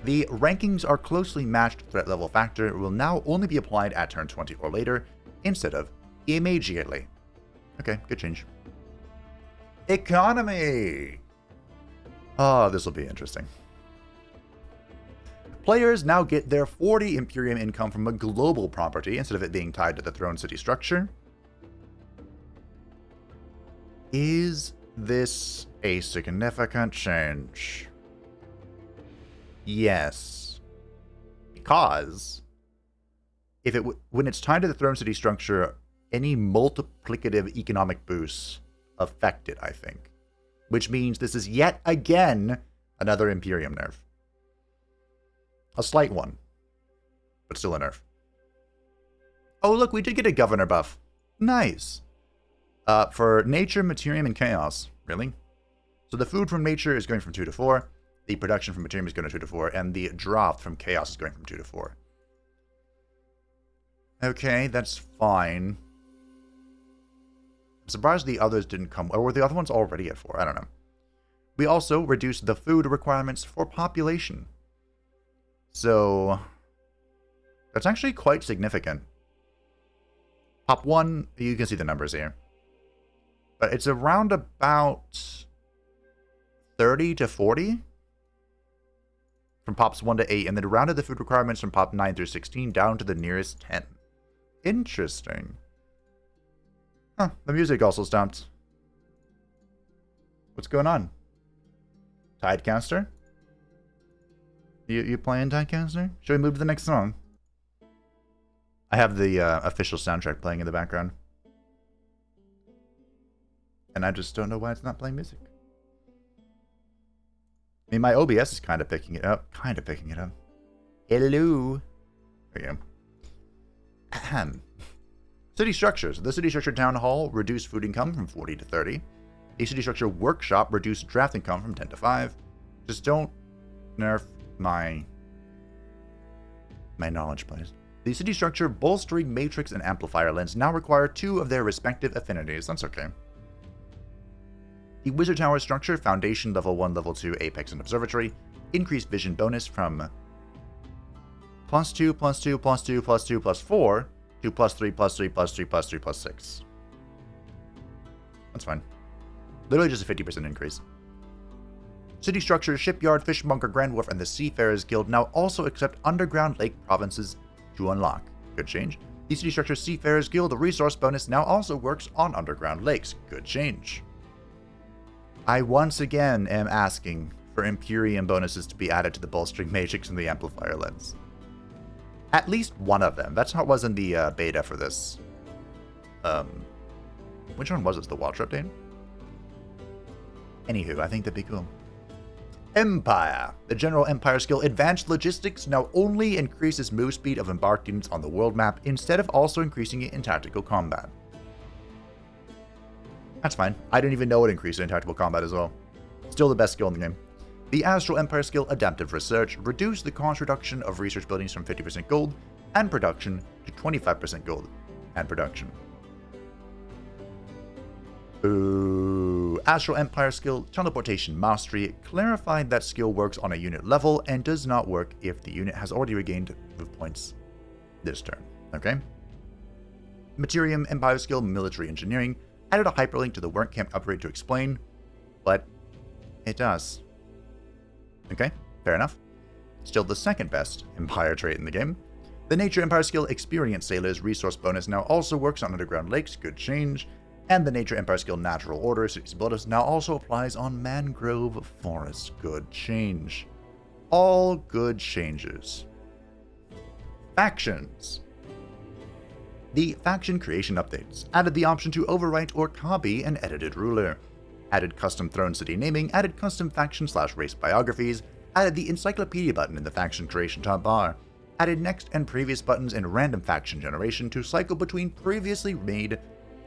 A: The rankings are closely matched threat level factor will now only be applied at turn 20 or later, instead of immediately. Okay, good change. Economy! Oh, this will be interesting. Players now get their 40 Imperium income from a global property instead of it being tied to the Throne City structure. Is this a significant change? Yes. Because if it when it's tied to the Throne City structure, any multiplicative economic boosts affect it, I think. Which means this is yet again another Imperium nerf. A slight one, but still a nerf. Oh, look, we did get a governor buff. Nice. For nature, materium, and chaos. Really? So the food from nature is going from 2 to 4. The production from materium is going to 2 to 4. And the draft from chaos is going from 2 to 4. Okay, that's fine. I'm surprised the others didn't come. Or were the other ones already at 4? I don't know. We also reduced the food requirements for population. So that's actually quite significant. Pop 1, you can see the numbers here. But it's around about 30 to 40 from pops 1 to 8, and then rounded the food requirements from pop 9 through 16 down to the nearest 10. Interesting. Huh, the music also stopped. What's going on? Tidecaster? You playing Tidecaster? Should we move to the next song? I have the official soundtrack playing in the background. And I just don't know why it's not playing music. I mean, my OBS is kind of picking it up. Hello. There you go. Ahem. City structures. The City Structure Town Hall reduced food income from 40 to 30. The City Structure Workshop reduced draft income from 10 to 5. Just don't nerf my knowledge, please. The City Structure Bolstering Matrix and Amplifier Lens now require 2 of their respective affinities. That's okay. The Wizard Tower Structure, Foundation, Level 1, Level 2, Apex, and Observatory, increased vision bonus from +2, +2, +2, +2, +4 to +3, +3, +3, +3, +6. That's fine. Literally just a 50% increase. City Structure, Shipyard, Fishmonger, Grand Wharf, and the Seafarers Guild now also accept underground lake provinces to unlock. Good change. The city structure Seafarers Guild resource bonus now also works on underground lakes. Good change. I once again am asking for Imperium bonuses to be added to the bolstering matrix and the amplifier lens. At least one of them. That's how it was in the beta for this. Which one was it? The Watcher update? Anywho, I think that'd be cool. Empire. The General Empire skill Advanced Logistics now only increases move speed of embarked units on the world map instead of also increasing it in tactical combat. That's fine. I didn't even know it increased it in tactical combat as well. Still the best skill in the game. The Astral Empire skill Adaptive Research reduced the cost reduction of research buildings from 50% gold and production to 25% gold and production. Ooh. Astral Empire skill Teleportation Mastery clarified that skill works on a unit level and does not work if the unit has already regained move points this turn. Okay. Materium Empire skill Military Engineering added a hyperlink to the Work Camp upgrade to explain, but it does. Okay, fair enough. Still the second best Empire trait in the game. The Nature Empire skill Experienced Sailors resource bonus now also works on underground lakes. Good change. And the Nature Empire skill Natural Order 60 bonus now also applies on mangrove forests. Good change. All good changes. Factions. The faction creation updates added the option to overwrite or copy an edited ruler. Added custom throne city naming, added custom faction/race biographies, added the encyclopedia button in the faction creation top bar, added next and previous buttons in random faction generation to cycle between previously made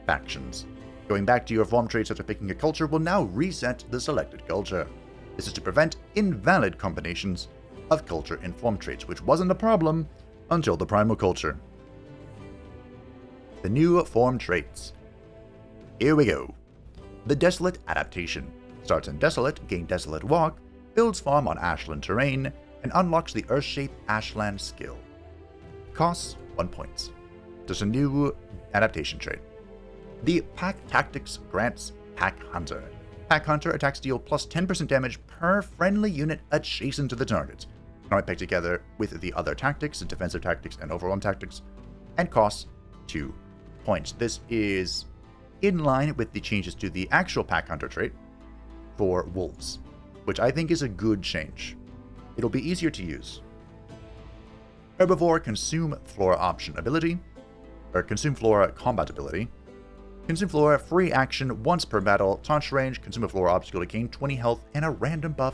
A: factions. Going back to your form traits after picking a culture will now reset the selected culture. This is to prevent invalid combinations of culture and form traits, which wasn't a problem until the primal culture. The new form traits. Here we go. The Desolate adaptation. Starts in Desolate, gain Desolate Walk, builds farm on ashland terrain, and unlocks the Earthshape Ashland skill. Costs 1 point. There's a new adaptation trait. The Pack Tactics grants Pack Hunter. Pack Hunter attacks deal plus 10% damage per friendly unit adjacent to the target. Now I pick together with the other tactics, the defensive tactics and overrun tactics, and costs 2 points. This is in line with the changes to the actual Pack Hunter trait for wolves, which I think is a good change. It'll be easier to use. Herbivore Consume Flora option ability, or Consume Flora combat ability. Consume Flora free action once per battle, touch range, consume a Flora obstacle to gain 20 health and a random buff.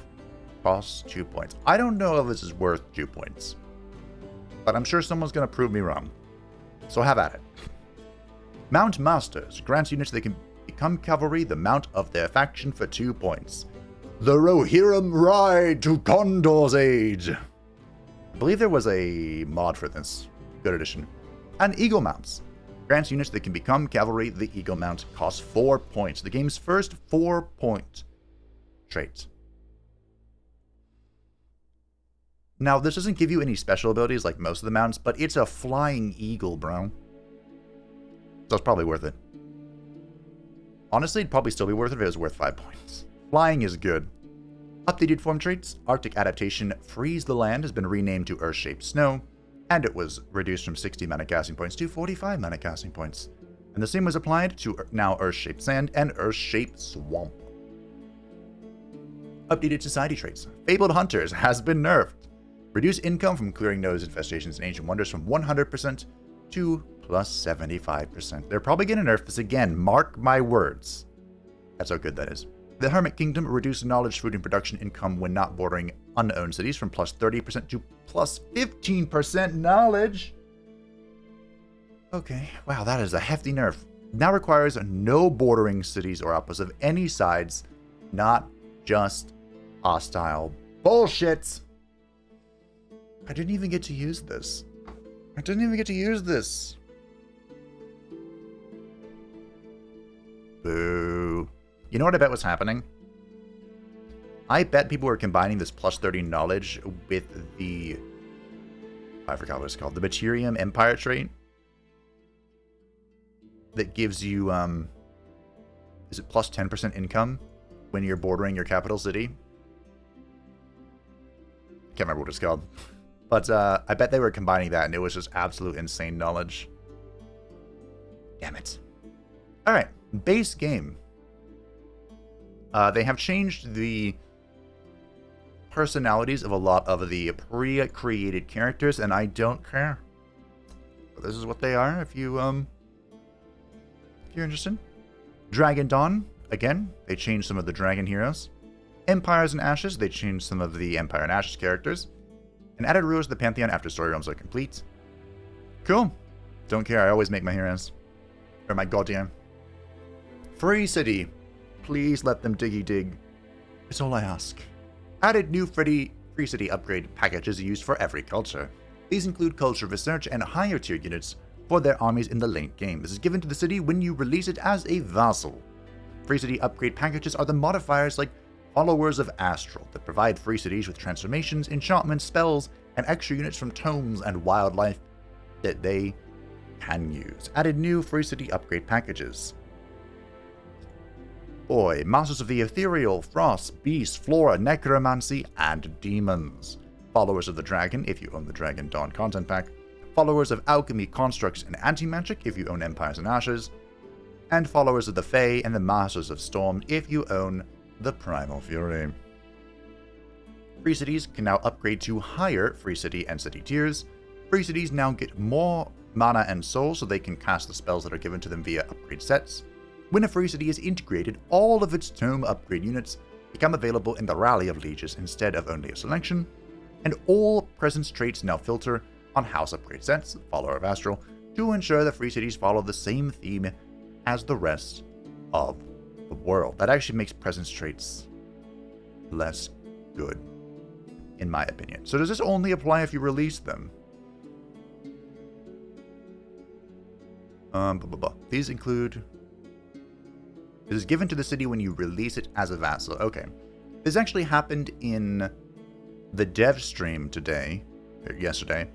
A: Costs 2 points. I don't know if this is worth 2 points, but I'm sure someone's going to prove me wrong. So have at it. Mount Masters grants units that can become cavalry the mount of their faction for 2 points. The Rohirrim Ride to Condor's Age. I believe there was a mod for this. Good addition. And Eagle Mounts grants units that can become cavalry. The Eagle Mount costs 4 points. The game's first 4-point trait. Now, this doesn't give you any special abilities like most of the mounts, but it's a flying eagle, bro. So it's probably worth it. Honestly, it'd probably still be worth it if it was worth 5 points. Flying is good. Updated form traits. Arctic adaptation Freeze the Land has been renamed to Earth-Shaped Snow, and it was reduced from 60 mana casting points to 45 mana casting points. And the same was applied to now Earth-Shaped Sand and Earth-Shaped Swamp. Updated society traits. Fabled Hunters has been nerfed. Reduce income from clearing nose infestations and ancient wonders from 100% to plus 75%. They're probably going to nerf this again. Mark my words. That's how good that is. The Hermit Kingdom reduced knowledge, food, and production income when not bordering unowned cities from plus 30% to plus 15% knowledge. Okay, wow, that is a hefty nerf. Now requires no bordering cities or outposts of any sides, not just hostile bullshit. I didn't even get to use this. Boo. You know what I bet was happening? I bet people were combining this plus 30 knowledge with the... I forgot what it's called. The Materium Empire trait. That gives you, is it plus 10% income when you're bordering your capital city? Can't remember what it's called. But I bet they were combining that, and it was just absolute insane knowledge. Damn it. Alright, base game. They have changed the personalities of a lot of the pre-created characters, and I don't care. But this is what they are if you're interested. Dragon Dawn, again, they changed some of the dragon heroes. Empires and Ashes, they changed some of the Empire and Ashes characters. And added rulers to the Pantheon after story realms are complete. Cool. Don't care, I always make my heroes. Or my goddamn. Free City. Please let them diggy dig. It's all I ask. Added new Free City upgrade packages used for every culture. These include culture research and higher tier units for their armies in the late game. This is given to the city when you release it as a vassal. Free City upgrade packages are the modifiers like Followers of Astral that provide free cities with transformations, enchantments, spells, and extra units from tomes and wildlife that they can use. Added new Free City upgrade packages. Boy, Masters of the Ethereal, Frost, Beast, Flora, Necromancy, and Demons. Followers of the Dragon, if you own the Dragon Dawn content pack. Followers of Alchemy, Constructs, and Anti-Magic, if you own Empires and Ashes. And followers of the Fae and the Masters of Storm, if you own the Primal Fury. Free cities can now upgrade to higher Free City and City tiers. Free cities now get more mana and soul so they can cast the spells that are given to them via upgrade sets. When a Free City is integrated, all of its tome upgrade units become available in the Rally of Lieges instead of only a selection, and all presence traits now filter on house upgrade sets, Follower of Astral, to ensure the Free Cities follow the same theme as the rest of the world. That actually makes presence traits less good, in my opinion. So does this only apply if you release them? These include... It is given to the city when you release it as a vassal. Okay. This actually happened in the dev stream today, or yesterday,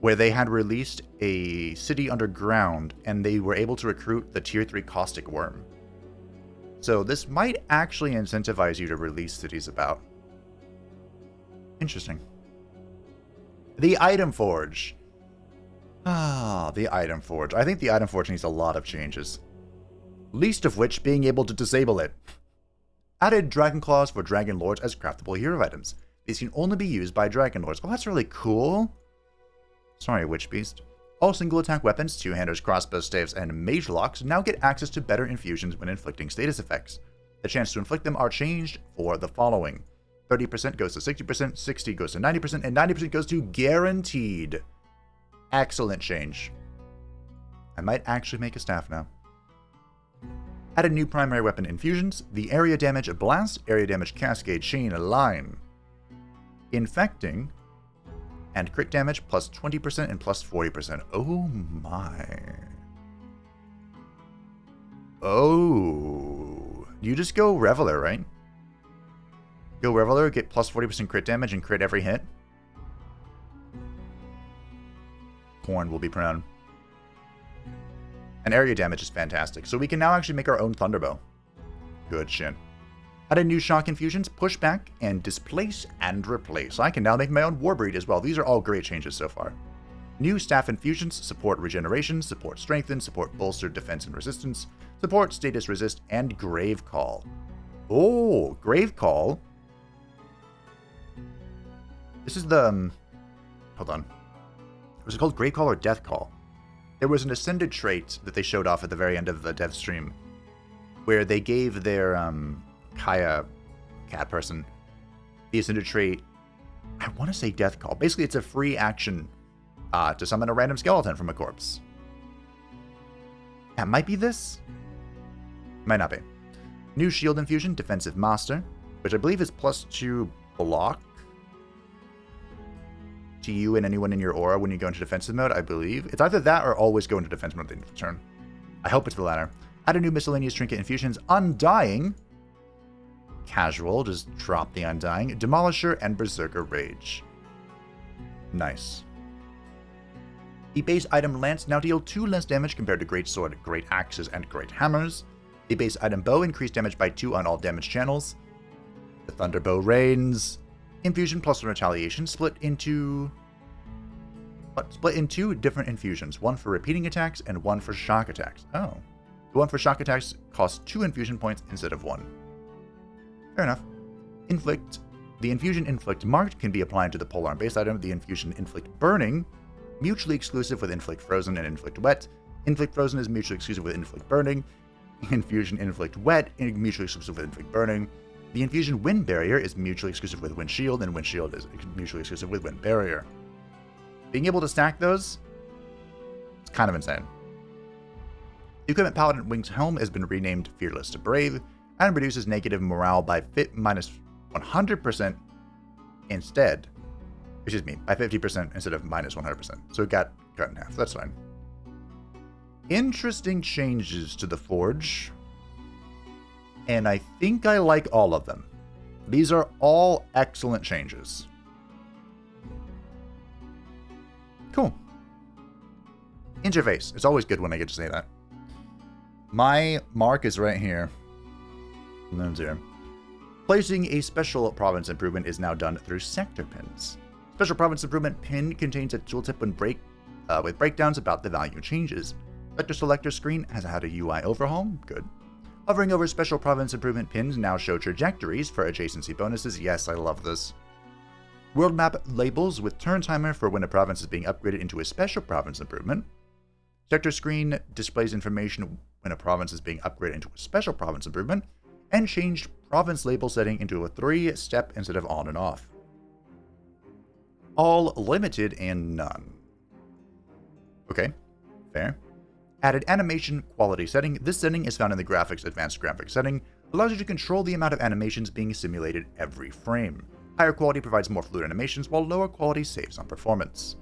A: where they had released a city underground and they were able to recruit the tier 3 caustic worm. So this might actually incentivize you to release cities about. Interesting. The Item Forge. The Item Forge. I think the Item Forge needs a lot of changes. Least of which being able to disable it. Added Dragon Claws for Dragon Lords as craftable hero items. These can only be used by Dragon Lords. Oh, that's really cool. Sorry, Witch Beast. All single attack weapons, two-handers, crossbows, staves, and mage locks now get access to better infusions when inflicting status effects. The chance to inflict them are changed for the following. 30% goes to 60%, 60 goes to 90%, and 90% goes to guaranteed. Excellent change. I might actually make a staff now. Added new primary weapon infusions, the area damage blast, area damage cascade, chain, line, infecting, and crit damage plus 20% and plus 40%. Oh my. Oh. You just go Reveler, right? Go Reveler, get plus 40% crit damage and crit every hit. Corn will be proud. And area damage is fantastic. So we can now actually make our own Thunderbow. Good shit. Added new shock infusions, pushback, and displace and replace. I can now make my own Warbreed as well. These are all great changes so far. New staff infusions, support regeneration, support strengthen, support bolstered defense and resistance, support status resist, and Grave Call. Oh, Grave Call. This is the... hold on. Was it called Grave Call or Death Call? There was an ascended trait that they showed off at the very end of the dev stream, where they gave their Kaya cat person the ascended trait. I want to say Death Call. Basically, it's a free action to summon a random skeleton from a corpse. That might be this. Might not be. New shield infusion, defensive master, which I believe is +2 block to you and anyone in your aura when you go into defensive mode, I believe. It's either that or always go into defensive mode at the end of the turn. I hope it's the latter. Add a new miscellaneous trinket infusions, Undying, casual, just drop the Undying, Demolisher, and Berserker Rage. Nice. The base item Lance now deal 2 less damage compared to Great Sword, Great Axes, and Great Hammers. The base item Bow increased damage by 2 on all damage channels. The Thunderbow reigns. Infusion plus retaliation split into but split in 2 different infusions, one for repeating attacks and one for shock attacks. Oh. The one for shock attacks costs 2 infusion points instead of 1. Fair enough. Inflict. The infusion Inflict marked can be applied to the polearm base item. The infusion Inflict Burning, mutually exclusive with Inflict Frozen and Inflict Wet. Inflict Frozen is mutually exclusive with Inflict Burning. Infusion Inflict Wet is mutually exclusive with Inflict Burning. The infusion Wind Barrier is mutually exclusive with Wind Shield, and Wind Shield is mutually exclusive with Wind Barrier. Being able to stack those, it's kind of insane. The Equipment Paladin Wing's Helm has been renamed Fearless to Brave, and reduces negative morale by minus 100% instead. Excuse me, by 50% instead of minus 100%. So it got cut in half. That's fine. Interesting changes to the Forge. And I think I like all of them. These are all excellent changes. Cool. Interface. It's always good when I get to say that. My mark is right here. And then 0. Placing a special province improvement is now done through sector pins. Special province improvement pin contains a tooltip with breakdowns about the value changes. Sector selector screen has had a UI overhaul. Good. Hovering over special province improvement pins now show trajectories for adjacency bonuses. Yes, I love this. World map labels with turn timer for when a province is being upgraded into a special province improvement. Sector screen displays information when a province is being upgraded into a special province improvement, and changed province label setting into a 3-step instead of on and off. All limited and none. Okay, fair. Added animation quality setting. This setting is found in the graphics advanced graphics setting, allows you to control the amount of animations being simulated every frame. Higher quality provides more fluid animations, while lower quality saves on performance.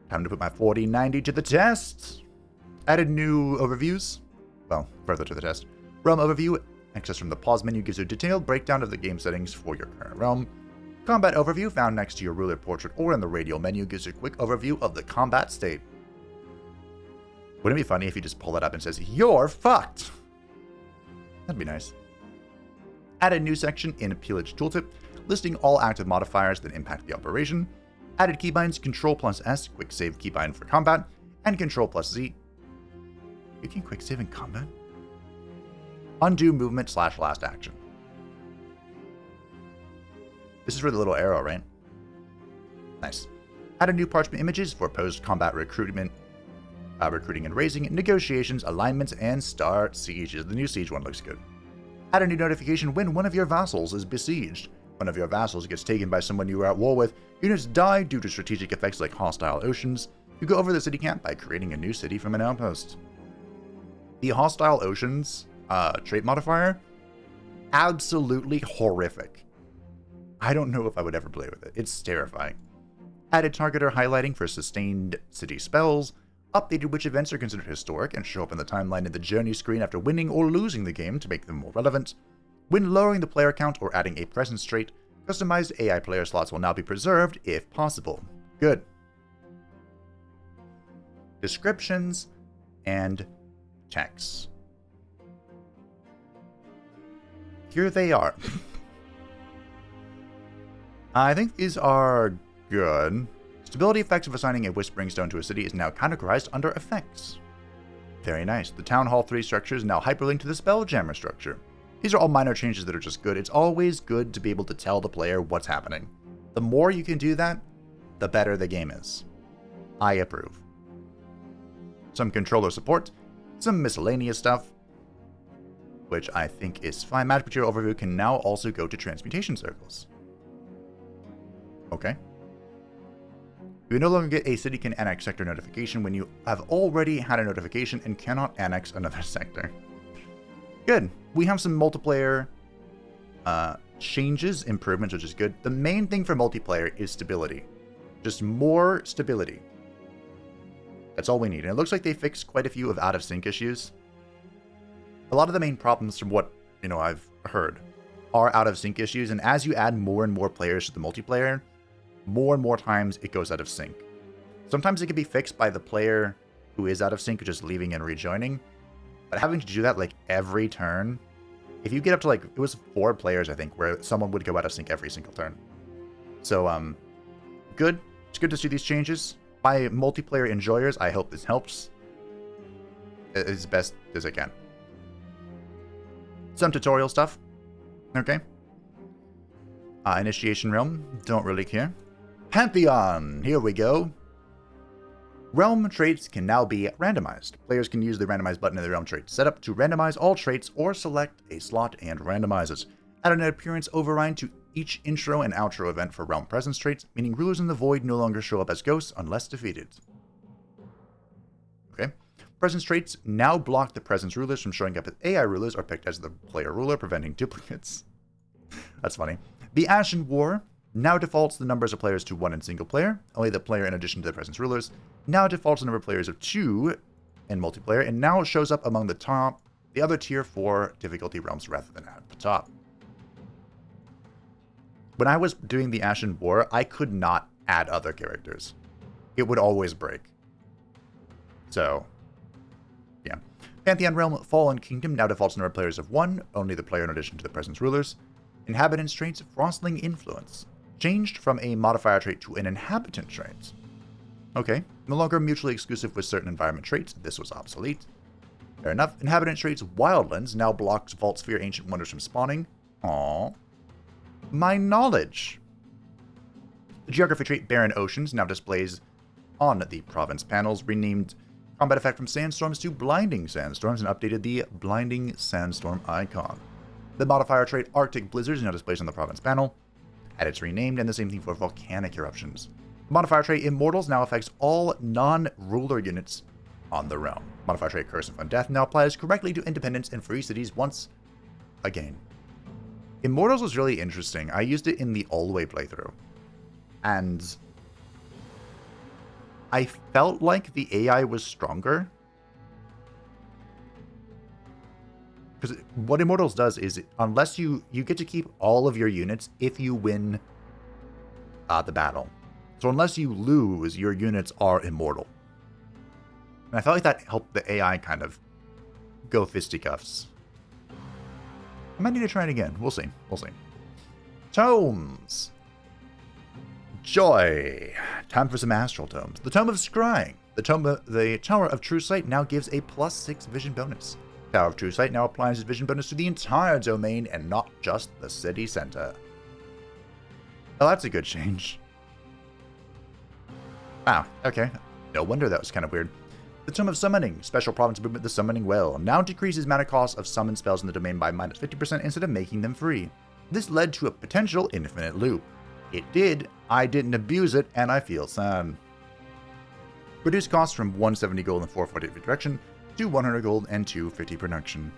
A: Time to put my 4090 to the test. Added new overviews. Well, further to the test. Realm overview. Access from the pause menu gives you a detailed breakdown of the game settings for your current realm. Combat overview, found next to your ruler portrait or in the radial menu, gives you a quick overview of the combat state. Wouldn't it be funny if you just pull that up and says, "You're fucked"? That'd be nice. Added new section in Pillage Tooltip, listing all active modifiers that impact the operation. Added keybinds Control plus S, quick save keybind for combat, and Control plus Z. You can quick save in combat? Undo movement / last action. This is for the little arrow, right? Nice. Added new parchment images for post-combat recruiting and raising, negotiations, alignments, and start sieges. The new siege one looks good. Add a new notification when one of your vassals is besieged. One of your vassals gets taken by someone you are at war with. Units die due to strategic effects like hostile oceans. You go over the city camp by creating a new city from an outpost. The hostile oceans trait modifier, absolutely horrific. I don't know if I would ever play with it. It's terrifying. Added targeter highlighting for sustained city spells. Updated which events are considered historic and show up in the timeline in the journey screen after winning or losing the game to make them more relevant. When lowering the player count or adding a presence trait, customized AI player slots will now be preserved if possible. Good. Descriptions and text. Here they are. I think these are good. Stability effects of assigning a Whispering Stone to a city is now categorized under effects. Very nice. The Town Hall 3 structure is now hyperlinked to the Spelljammer structure. These are all minor changes that are just good. It's always good to be able to tell the player what's happening. The more you can do that, the better the game is. I approve. Some controller support, some miscellaneous stuff, which I think is fine. Magic Material Overview can now also go to Transmutation Circles. Okay. You no longer get a city can annex sector notification when you have already had a notification and cannot annex another sector. Good. We have some multiplayer changes, improvements, which is good. The main thing for multiplayer is stability. Just more stability. That's all we need. And it looks like they fixed quite a few of out-of-sync issues. A lot of the main problems from what, I've heard are out-of-sync issues. And as you add more and more players to the multiplayer, more and more times it goes out of sync. Sometimes it can be fixed by the player who is out of sync just leaving and rejoining. But having to do that like every turn, if you get up to it was 4 players, I think, where someone would go out of sync every single turn. So, good. It's good to see these changes. My multiplayer enjoyers, I hope this helps as best as I can. Some tutorial stuff. Okay. Initiation Realm, don't really care. Pantheon, here we go. Realm traits can now be randomized. Players can use the randomize button in the realm trait setup to randomize all traits or select a slot and randomize it. Add an appearance override to each intro and outro event for realm presence traits, meaning rulers in the void no longer show up as ghosts unless defeated. Okay. Presence traits now block the presence rulers from showing up as AI rulers or picked as the player ruler, preventing duplicates. That's funny. The Ashen War now defaults the numbers of players to 1 in single player, only the player in addition to the presence rulers. Now defaults the number of players of 2 in multiplayer, and now shows up among the other tier 4 difficulty realms rather than at the top. When I was doing the Ashen War, I could not add other characters. It would always break. So, yeah. Pantheon Realm Fallen Kingdom now defaults the number of players of 1, only the player in addition to the presence rulers. Inhabitants traits Frostling Influence. Changed from a modifier trait to an inhabitant trait. Okay, no longer mutually exclusive with certain environment traits. This was obsolete. Fair enough. Inhabitant traits Wildlands now blocks Vault Sphere Ancient Wonders from spawning. Aww. My knowledge. The geography trait Barren Oceans now displays on the province panels, renamed combat effect from Sandstorms to Blinding Sandstorms, and updated the Blinding Sandstorm icon. The modifier trait Arctic Blizzards now displays on the province panel. Had it's renamed, and the same thing for volcanic eruptions. The modifier trait Immortals now affects all non-ruler units on the realm. Modifier trait Curse of Undeath now applies correctly to independence and free cities once again. Immortals was really interesting. I used it in the all-the-way playthrough. And I felt like the AI was stronger. Because what Immortals does is, unless you get to keep all of your units if you win the battle. So unless you lose, your units are immortal. And I felt like that helped the AI kind of go fisticuffs. I might need to try it again. We'll see. We'll see. Tomes. Joy. Time for some astral tomes. The Tome of Scrying. The Tower of True Sight now gives a +6 vision bonus. Tower of True Sight now applies its vision bonus to the entire domain and not just the city center. Oh, that's a good change. Wow, okay. No wonder that was kind of weird. The Tome of Summoning, special province movement, the Summoning Well, now decreases mana cost of summon spells in the domain by -50% instead of making them free. This led to a potential infinite loop. It did, I didn't abuse it, and I feel sad. Reduce costs from 170 gold and 440 production to 100 gold and 250 production.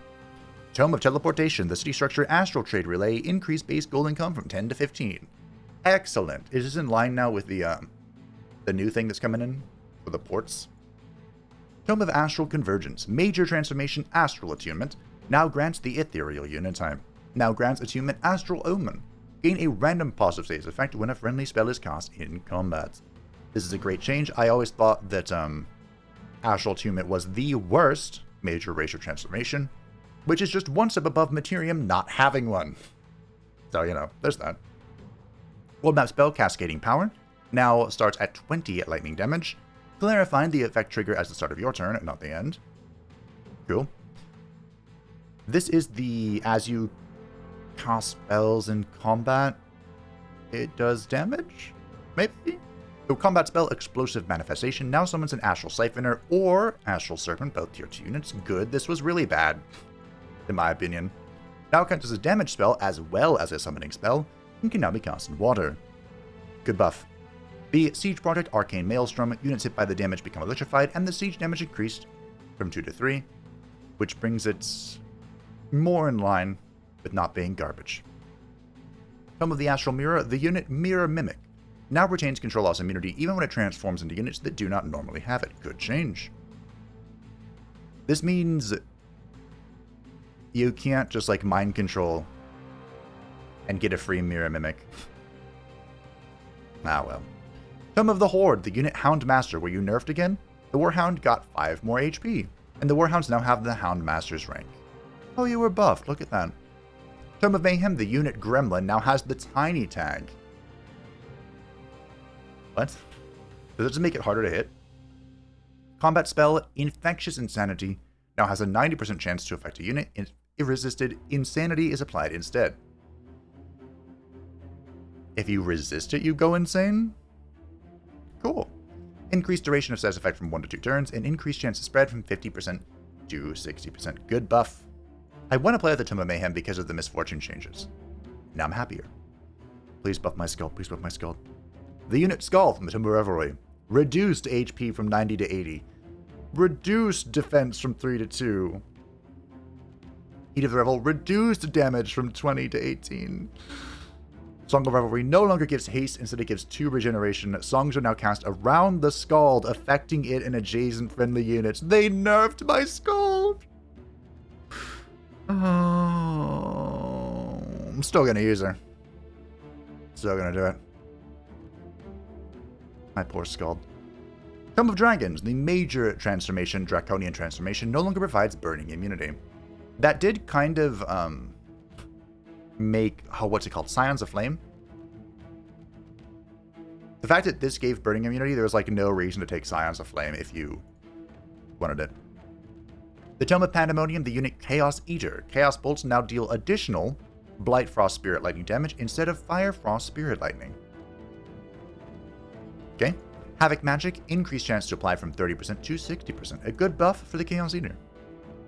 A: Tome of Teleportation, the city structure astral trade relay, increased base gold income from 10 to 15. Excellent. Is this in line now with the new thing that's coming in for the ports? Tome of Astral Convergence, major transformation astral attunement, now grants the ethereal unit type. Now grants attunement Astral Omen. Gain a random positive status effect when a friendly spell is cast in combat. This is a great change. I always thought that Astral Attunement was the worst major racial transformation, which is just one step above Materium not having one. So, you know, there's that. World Map spell Cascading Power now starts at 20 lightning damage, clarifying the effect trigger as the start of your turn, not the end. Cool. This is the, as you cast spells in combat, it does damage? Maybe? The combat spell Explosive Manifestation now summons an Astral Siphoner or Astral Serpent, both tier 2 units. Good, this was really bad, in my opinion. Now counts as a damage spell as well as a summoning spell, and can now be cast in water. Good buff. The Siege Project Arcane Maelstrom, units hit by the damage become electrified, and the siege damage increased from 2 to 3, which brings it more in line with not being garbage. Tome of the Astral Mirror, the unit Mirror Mimic, now retains control loss immunity even when it transforms into units that do not normally have it. Good change. This means you can't just like mind control and get a free Mirror Mimic. Ah well. Tome of the Horde, the unit Hound Master, were you nerfed again? The Warhound got 5 more HP, and the Warhounds now have the Hound Master's rank. Oh, you were buffed, look at that. Tome of Mayhem, the unit Gremlin, now has the Tiny tag. What? Does it just make it harder to hit? Combat spell Infectious Insanity now has a 90% chance to affect a unit. If resisted, Insanity is applied instead. If you resist it, you go insane? Cool. Increased duration of status effect from 1 to 2 turns, and increased chance to spread from 50% to 60%. Good buff. I want to play with the Tome of Mayhem because of the misfortune changes. Now I'm happier. Please buff my skull. Please buff my skull. The unit Skull from the Tomb of Revelry. Reduced HP from 90 to 80. Reduced defense from 3 to 2. Heat of the Revel. Reduced damage from 20 to 18. Song of Revelry no longer gives haste, instead it gives 2 regeneration. Songs are now cast around the Scald, affecting it and adjacent friendly units. They nerfed my Scald! Oh, I'm still gonna use her. Still gonna do it. My poor Scald. Tome of Dragons, the major transformation, Draconian transformation, no longer provides burning immunity. That did kind of, make, what's it called, Scions of Flame. The fact that this gave burning immunity, there was like no reason to take Scions of Flame if you wanted it. The Tome of Pandemonium, the unit Chaos Eater. Chaos Bolts now deal additional Blight, Frost, Spirit, Lightning damage instead of Fire, Frost, Spirit, Lightning. Okay. Havoc Magic, increased chance to apply from 30% to 60%. A good buff for the Chaos Eater.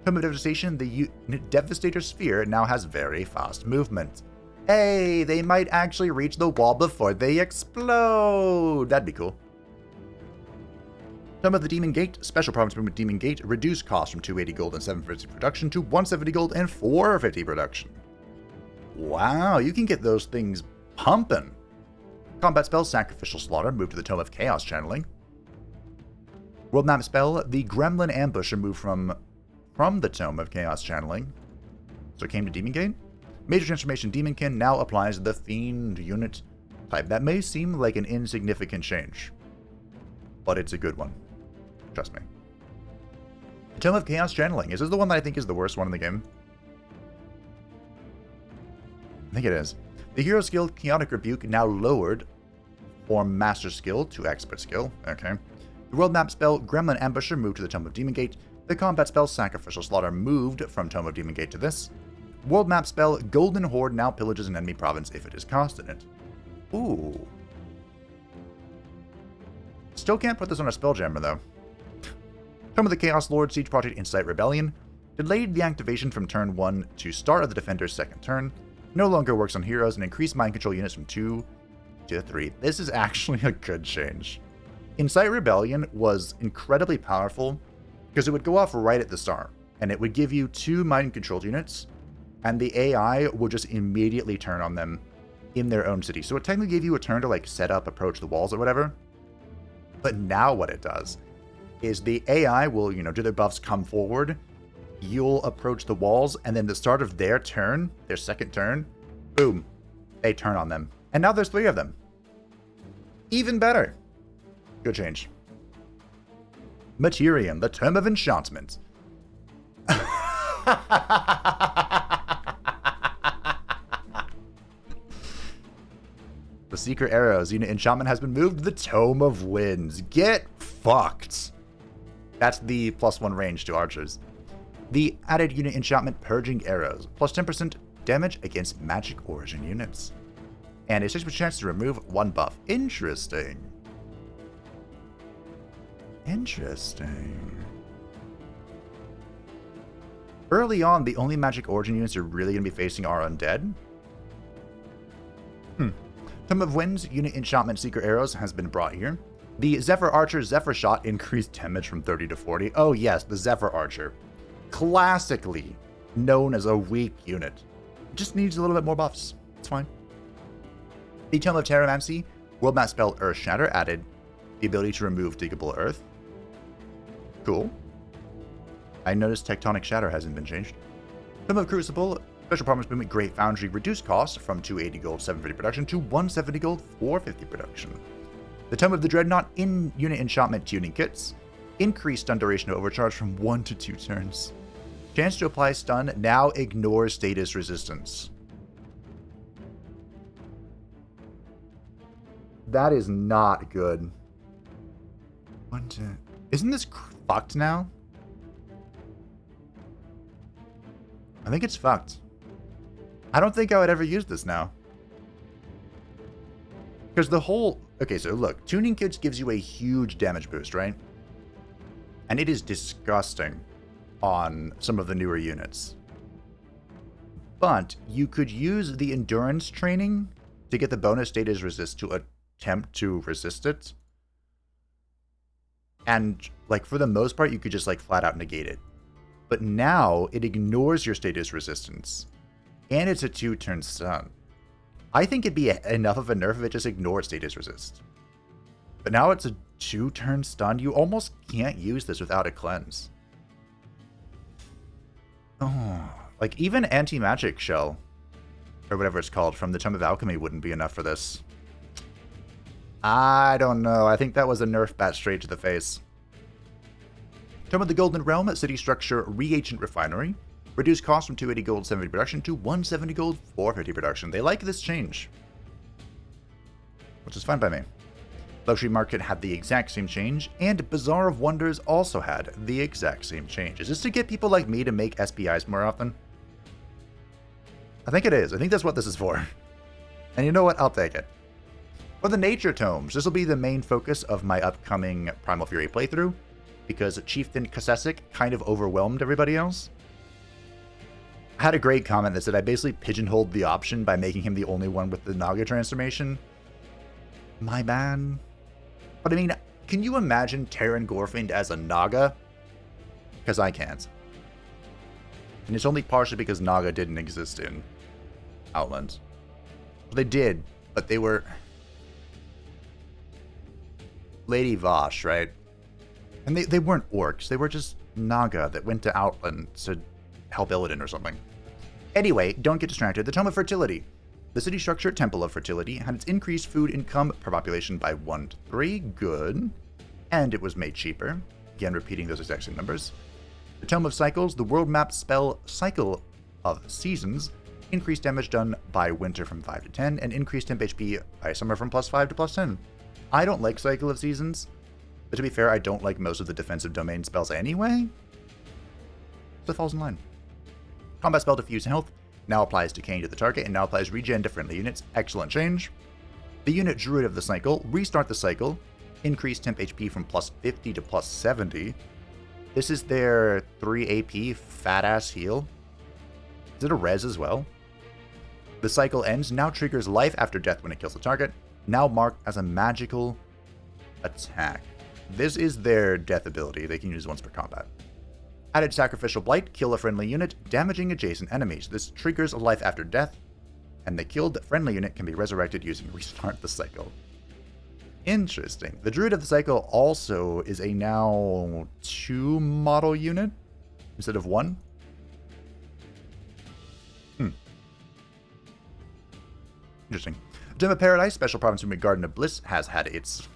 A: Tome of Devastation, the unit Devastator Sphere now has very fast movement. Hey, they might actually reach the wall before they explode. That'd be cool. Tome of the Demon Gate, Special Province Movement Demon Gate, reduced cost from 280 gold and 750 production to 170 gold and 450 production. Wow, you can get those things pumping. Combat spell, Sacrificial Slaughter, moved to the Tome of Chaos Channeling. World Map spell, the Gremlin Ambusher, moved from the Tome of Chaos Channeling. So it came to Demon Gate. Major Transformation Demonkin now applies the Fiend unit type. That may seem like an insignificant change, but it's a good one. Trust me. The Tome of Chaos Channeling. Is this the one that I think is the worst one in the game? I think it is. The hero skill Chaotic Rebuke now lowered from Master Skill to Expert Skill. Okay. The World Map spell Gremlin Ambusher moved to the Tome of Demon Gate. The combat spell Sacrificial Slaughter moved from Tome of Demon Gate to this. World Map spell Golden Horde now pillages an enemy province if it is cast in it. Ooh. Still can't put this on a Spelljammer though. Tome of the Chaos Lord Siege Project Incite Rebellion delayed the activation from turn 1 to start of the defender's second turn. No longer works on heroes and increased mind control units from 2 to 3. This is actually a good change. Incite Rebellion was incredibly powerful because it would go off right at the start, and it would give you 2 mind controlled units, and the AI would just immediately turn on them in their own city. So it technically gave you a turn to like set up, approach the walls or whatever. But now what it does is the AI will, do their buffs, come forward, you'll approach the walls, and then the start of their turn, their second turn, boom, they turn on them. And now there's 3 of them. Even better. Good change. Materium, the Tome of Enchantment. The Secret Arrows unit enchantment has been moved to the Tome of Winds. Get fucked. That's the +1 range to archers. The added unit enchantment Purging Arrows, plus 10% damage against magic origin units. And a 6% chance to remove 1 buff. Interesting. Interesting. Early on, the only magic origin units you're really going to be facing are undead. Tome of Winds unit enchantment Secret Arrows has been brought here. The Zephyr Archer Zephyr Shot increased damage from 30 to 40. Oh yes, the Zephyr Archer. Classically known as a weak unit. Just needs a little bit more buffs. It's fine. The Tome of Terramancy, World Map spell Earth Shatter added the ability to remove diggable earth. Cool. I noticed Tectonic Shatter hasn't been changed. Tome of Crucible, Special Promise Movement Great Foundry reduced cost from 280 gold 750 production to 170 gold 450 production. The Tome of the Dreadnought in unit enchantment tuning kits increased stun duration to overcharge from 1 to 2 turns. Chance to apply stun now ignores status resistance. That is not good. Isn't this fucked now? I think it's fucked. I don't think I would ever use this now. Because the whole... Okay, so look. Tuning Kits gives you a huge damage boost, right? And it is disgusting on some of the newer units. But you could use the endurance training to get the bonus status resist to attempt to resist it. And, like, for the most part, you could just, like, flat out negate it. But now, it ignores your status resistance. And it's a 2-turn stun. I think it'd be enough of a nerf if it just ignored status resist. But now it's a 2-turn stun. You almost can't use this without a cleanse. Oh, like, even Anti-Magic Shell, or whatever it's called, from the Tome of Alchemy wouldn't be enough for this. I don't know. I think that was a nerf bat straight to the face. Tome of the Golden Realm, City Structure Reagent Refinery. Reduce cost from 280 gold 70 production to 170 gold 450 production. They like this change, which is fine by me. Luxury Market had the exact same change, and Bazaar of Wonders also had the exact same change. Is this to get people like me to make SPIs more often? I think it is. I think that's what this is for. And you know what? I'll take it. For the Nature Tomes, this will be the main focus of my upcoming Primal Fury playthrough, because Chieftain Kasesic kind of overwhelmed everybody else. I had a great comment that said I basically pigeonholed the option by making him the only one with the Naga transformation. My man. But I mean, can you imagine Terran Gorfind as a Naga? Because I can't. And it's only partially because Naga didn't exist in Outlands. Well, they did, but they were... Lady Vosh, right? And they weren't orcs. They were just Naga that went to Outland to help Illidan or something. Anyway, don't get distracted. The Tome of Fertility. The city structure Temple of Fertility had its increased food income per population by 1 to 3. Good. And it was made cheaper. Again, repeating those exact same numbers. The Tome of Cycles. The world map spell Cycle of Seasons. Increased damage done by winter from 5 to 10. And increased temp HP by summer from +5 to +10. I don't like Cycle of Seasons. But to be fair, I don't like most of the defensive domain spells anyway. So it falls in line. Combat spell Diffuse Health now applies decaying to the target and now applies regen to friendly units. Excellent change. The unit Druid of the Cycle. Restart the cycle. Increase temp HP from +50 to +70. This is their 3 AP fat ass heal. Is it a res as well? The cycle ends. Now triggers life after death when it kills the target. Now marked as a magical attack. This is their death ability. They can use once per combat. Added Sacrificial Blight. Kill a friendly unit, damaging adjacent enemies. This triggers a life after death, and the killed friendly unit can be resurrected using Restart the Cycle. Interesting. The Druid of the Cycle also is a now 2 model unit instead of 1. Interesting. Gem of Paradise, Special Province from Garden of Bliss, has had its...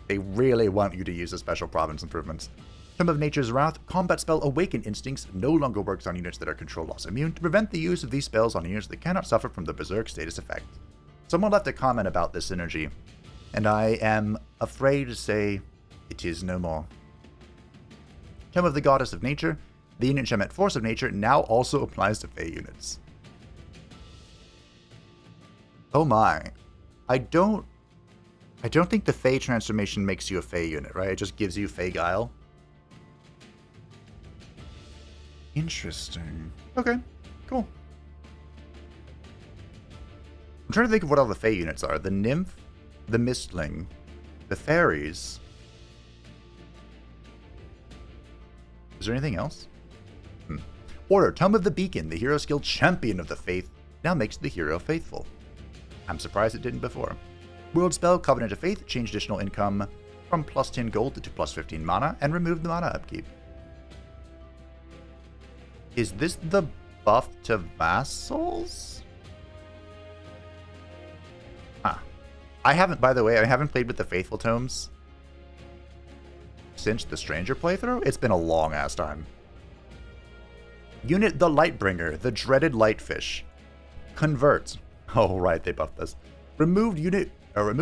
A: They really want you to use the Special Province improvements. Tomb of Nature's Wrath, combat spell Awaken Instincts no longer works on units that are control loss immune to prevent the use of these spells on units that cannot suffer from the Berserk status effect. Someone left a comment about this synergy, and I am afraid to say it is no more. Tomb of the Goddess of Nature, the unit Shemet Force of Nature now also applies to Fey units. Oh my. I don't think the Fey transformation makes you a Fey unit, right? It just gives you Fey Guile. Interesting. Okay, cool. I'm trying to think of what all the Fey units are. The Nymph, the Mistling, the Fairies. Is there anything else? Order, Tome of the Beacon, the hero skill champion of the faith, now makes the hero faithful. I'm surprised it didn't before. World spell, Covenant of Faith, change additional income from +10 gold to +15 mana, and remove the mana upkeep. Is this the buff to vassals? Huh. By the way, I haven't played with the Faithful Tomes since the Stranger playthrough. It's been a long ass time. Unit the Lightbringer, the dreaded Lightfish. Convert. Oh right, they buffed this. Removed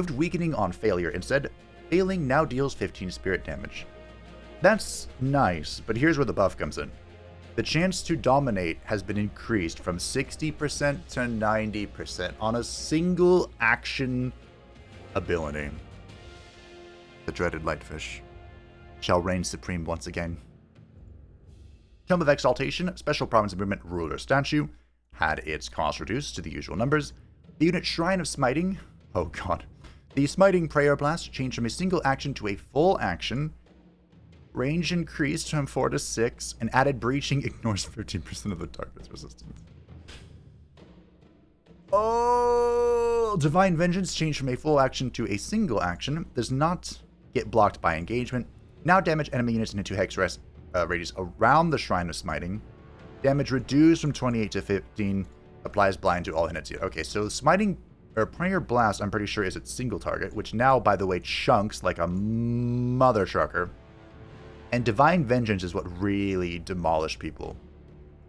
A: weakening on failure. Instead, Failing now deals 15 spirit damage. That's nice, but here's where the buff comes in. The chance to dominate has been increased from 60% to 90% on a single action ability. The dreaded Lightfish shall reign supreme once again. Tome of Exaltation, Special Province Movement Ruler Statue, had its cost reduced to the usual numbers. The unit Shrine of Smiting, oh god. The Smiting Prayer Blast changed from a single action to a full action. Range increased from 4 to 6, and added breaching ignores 15% of the target's resistance. Oh! Divine Vengeance changed from a full action to a single action. Does not get blocked by engagement. Now damage enemy units into hex radius around the Shrine of Smiting. Damage reduced from 28 to 15. Applies blind to all units. Okay, so Smiting or Prayer Blast, I'm pretty sure, is its single target, which now, by the way, chunks like a mother trucker. And Divine Vengeance is what really demolished people.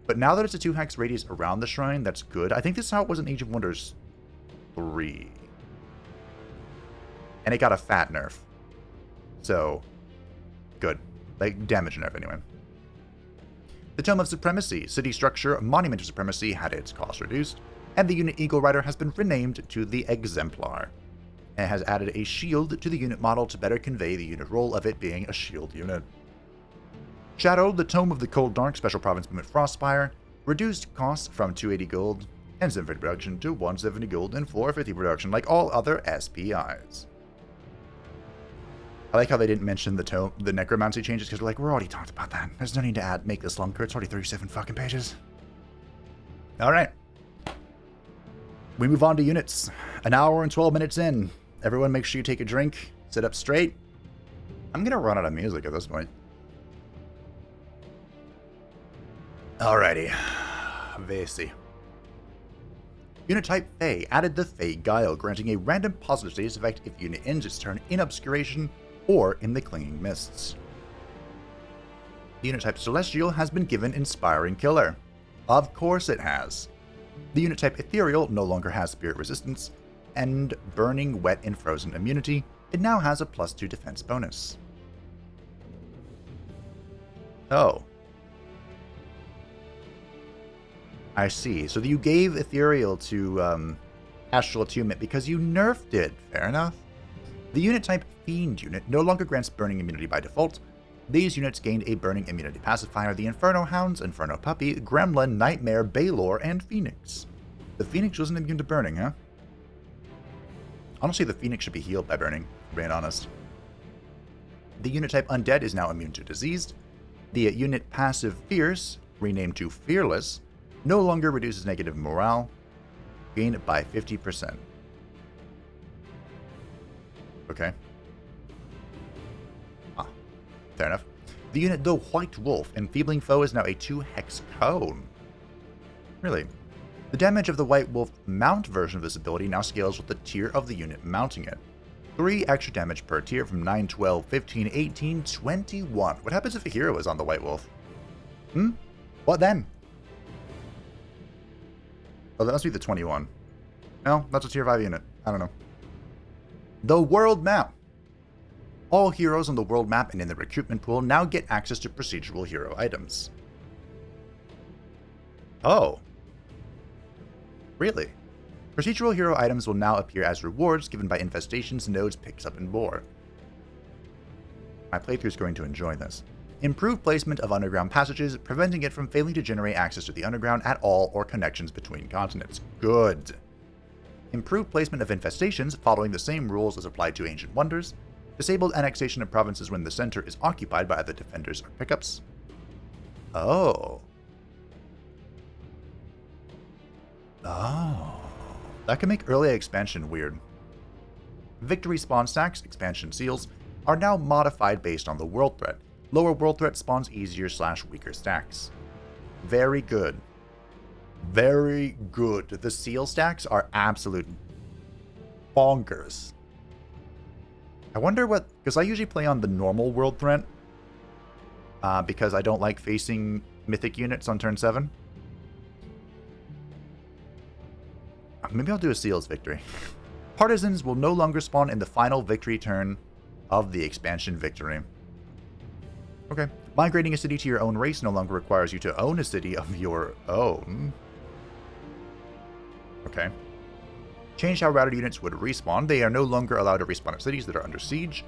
A: But now that it's a 2 hex radius around the shrine, that's good. I think this is how it was in Age of Wonders 3. And it got a fat nerf. So, good. Like, damage nerf anyway. The Tome of Supremacy, City Structure, Monument of Supremacy had its cost reduced. And the unit Eagle Rider has been renamed to the Exemplar. And has added a shield to the unit model to better convey the unit role of it being a shield unit. Shadow, the Tome of the Cold Dark, Special Province Movement Frostspire, reduced costs from 280 gold and 750 production to 170 gold and 450 production, like all other SPIs. I like how they didn't mention the necromancy changes, because they're like, we're already talked about that. There's no need to make this longer. It's already 37 fucking pages. Alright. We move on to units. An hour and 12 minutes in. Everyone make sure you take a drink, sit up straight. I'm gonna run out of music at this point. Alrighty. Vesi. Unit type Fey added the Fey Guile, granting a random positive status effect if the unit ends its turn in Obscuration or in the Clinging Mists. The unit type Celestial has been given Inspiring Killer. Of course it has. The unit type Ethereal no longer has Spirit Resistance and Burning, Wet, and Frozen immunity. It now has a +2 defense bonus. Oh. I see. So you gave Ethereal to Astral Attunement because you nerfed it. Fair enough. The unit type Fiend unit no longer grants Burning immunity by default. These units gained a Burning immunity pacifier: the Inferno Hounds, Inferno Puppy, Gremlin, Nightmare, Baylor, and Phoenix. The Phoenix wasn't immune to Burning, huh? Honestly, the Phoenix should be healed by Burning, for being honest. The unit type Undead is now immune to Diseased. The unit passive Fierce, renamed to Fearless, no longer reduces negative morale, gained by 50%. Okay. Ah, fair enough. The unit, the White Wolf, Enfeebling Foe, is now a 2 hex cone. Really? The damage of the White Wolf mount version of this ability now scales with the tier of the unit mounting it. 3 extra damage per tier from 9, 12, 15, 18, 21. What happens if a hero is on the White Wolf? What then? Oh, that must be the 21. No, that's a tier 5 unit. I don't know. The World Map. All heroes on the world map and in the recruitment pool now get access to procedural hero items. Oh. Really? Procedural hero items will now appear as rewards given by infestations, nodes, picks up, and more. My playthrough is going to enjoy this. Improved placement of underground passages, preventing it from failing to generate access to the underground at all or connections between continents. Good. Improved placement of infestations, following the same rules as applied to Ancient Wonders. Disabled annexation of provinces when the center is occupied by other defenders or pickups. Oh. Oh. That can make early expansion weird. Victory spawn stacks, expansion seals, are now modified based on the world threat. Lower world threat spawns easier / weaker stacks. Very good. Very good. The seal stacks are absolute bonkers. I wonder what... because I usually play on the normal world threat. Because I don't like facing mythic units on turn 7. Maybe I'll do a seals victory. Partisans will no longer spawn in the final victory turn of the expansion victory. Okay. Migrating a city to your own race no longer requires you to own a city of your own. Okay. Changed how routed units would respawn. They are no longer allowed to respawn at cities that are under siege.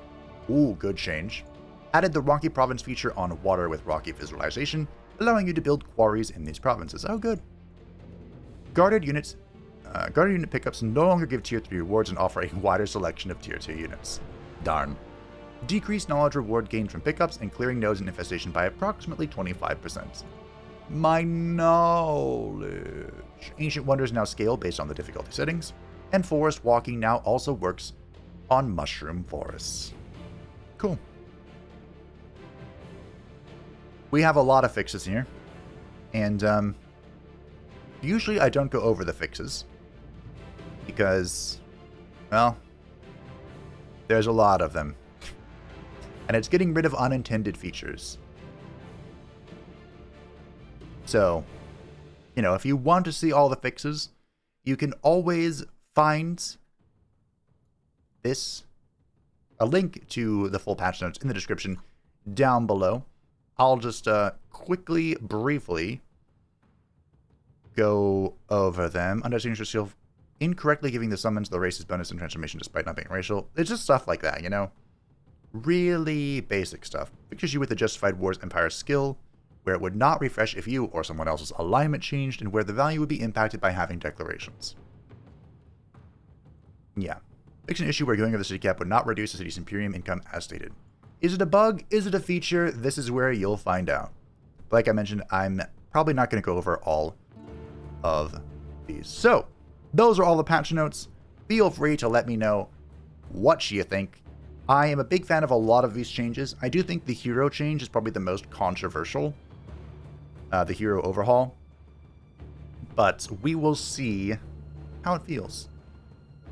A: Ooh, good change. Added the Rocky Province feature on water with Rocky visualization, allowing you to build quarries in these provinces. Oh, good. Guarded unit pickups no longer give Tier 3 rewards and offer a wider selection of Tier 2 units. Darn. Decreased knowledge reward gained from pickups and clearing nodes and infestation by approximately 25%. My knowledge. Ancient Wonders now scale based on the difficulty settings, and Forest Walking now also works on Mushroom Forests. Cool. We have a lot of fixes here, and usually I don't go over the fixes, because, well, there's a lot of them. And it's getting rid of unintended features. So, if you want to see all the fixes, you can always find a link to the full patch notes in the description down below. I'll just briefly go over them. Understanding yourself incorrectly giving the summons the race's bonus and transformation despite not being racial. It's just stuff like that, Really basic stuff. Pictures you with the Justified Wars Empire skill, where it would not refresh if you or someone else's alignment changed, and where the value would be impacted by having declarations. Yeah. Fix an issue where going over the city cap would not reduce the city's Imperium income as stated. Is it a bug? Is it a feature? This is where you'll find out. Like I mentioned, I'm probably not going to go over all of these. So, those are all the patch notes. Feel free to let me know what you think. I am a big fan of a lot of these changes. I do think the hero change is probably the most controversial. The hero overhaul. But we will see how it feels.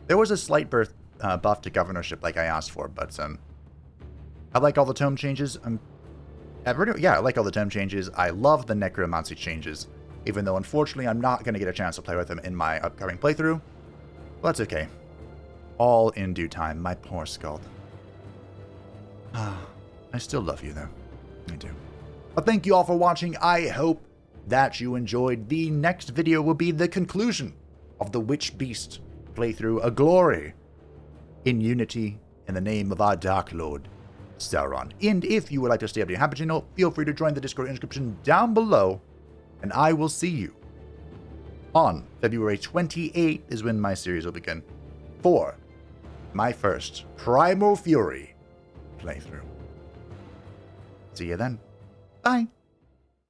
A: There was a slight buff to governorship like I asked for, but I like all the tome changes. I like all the tome changes. I love the necromancy changes, even though unfortunately I'm not going to get a chance to play with them in my upcoming playthrough. But that's okay. All in due time, my poor Scald. I still love you, though. I do. But thank you all for watching. I hope that you enjoyed. The next video will be the conclusion of the Witch Beast playthrough, a glory in unity in the name of our Dark Lord, Sauron. And if you would like to stay up to your habit channel, feel free to join the Discord inscription down below, and I will see you on February 28th is when my series will begin for my first Primal Fury playthrough. See you then. Bye.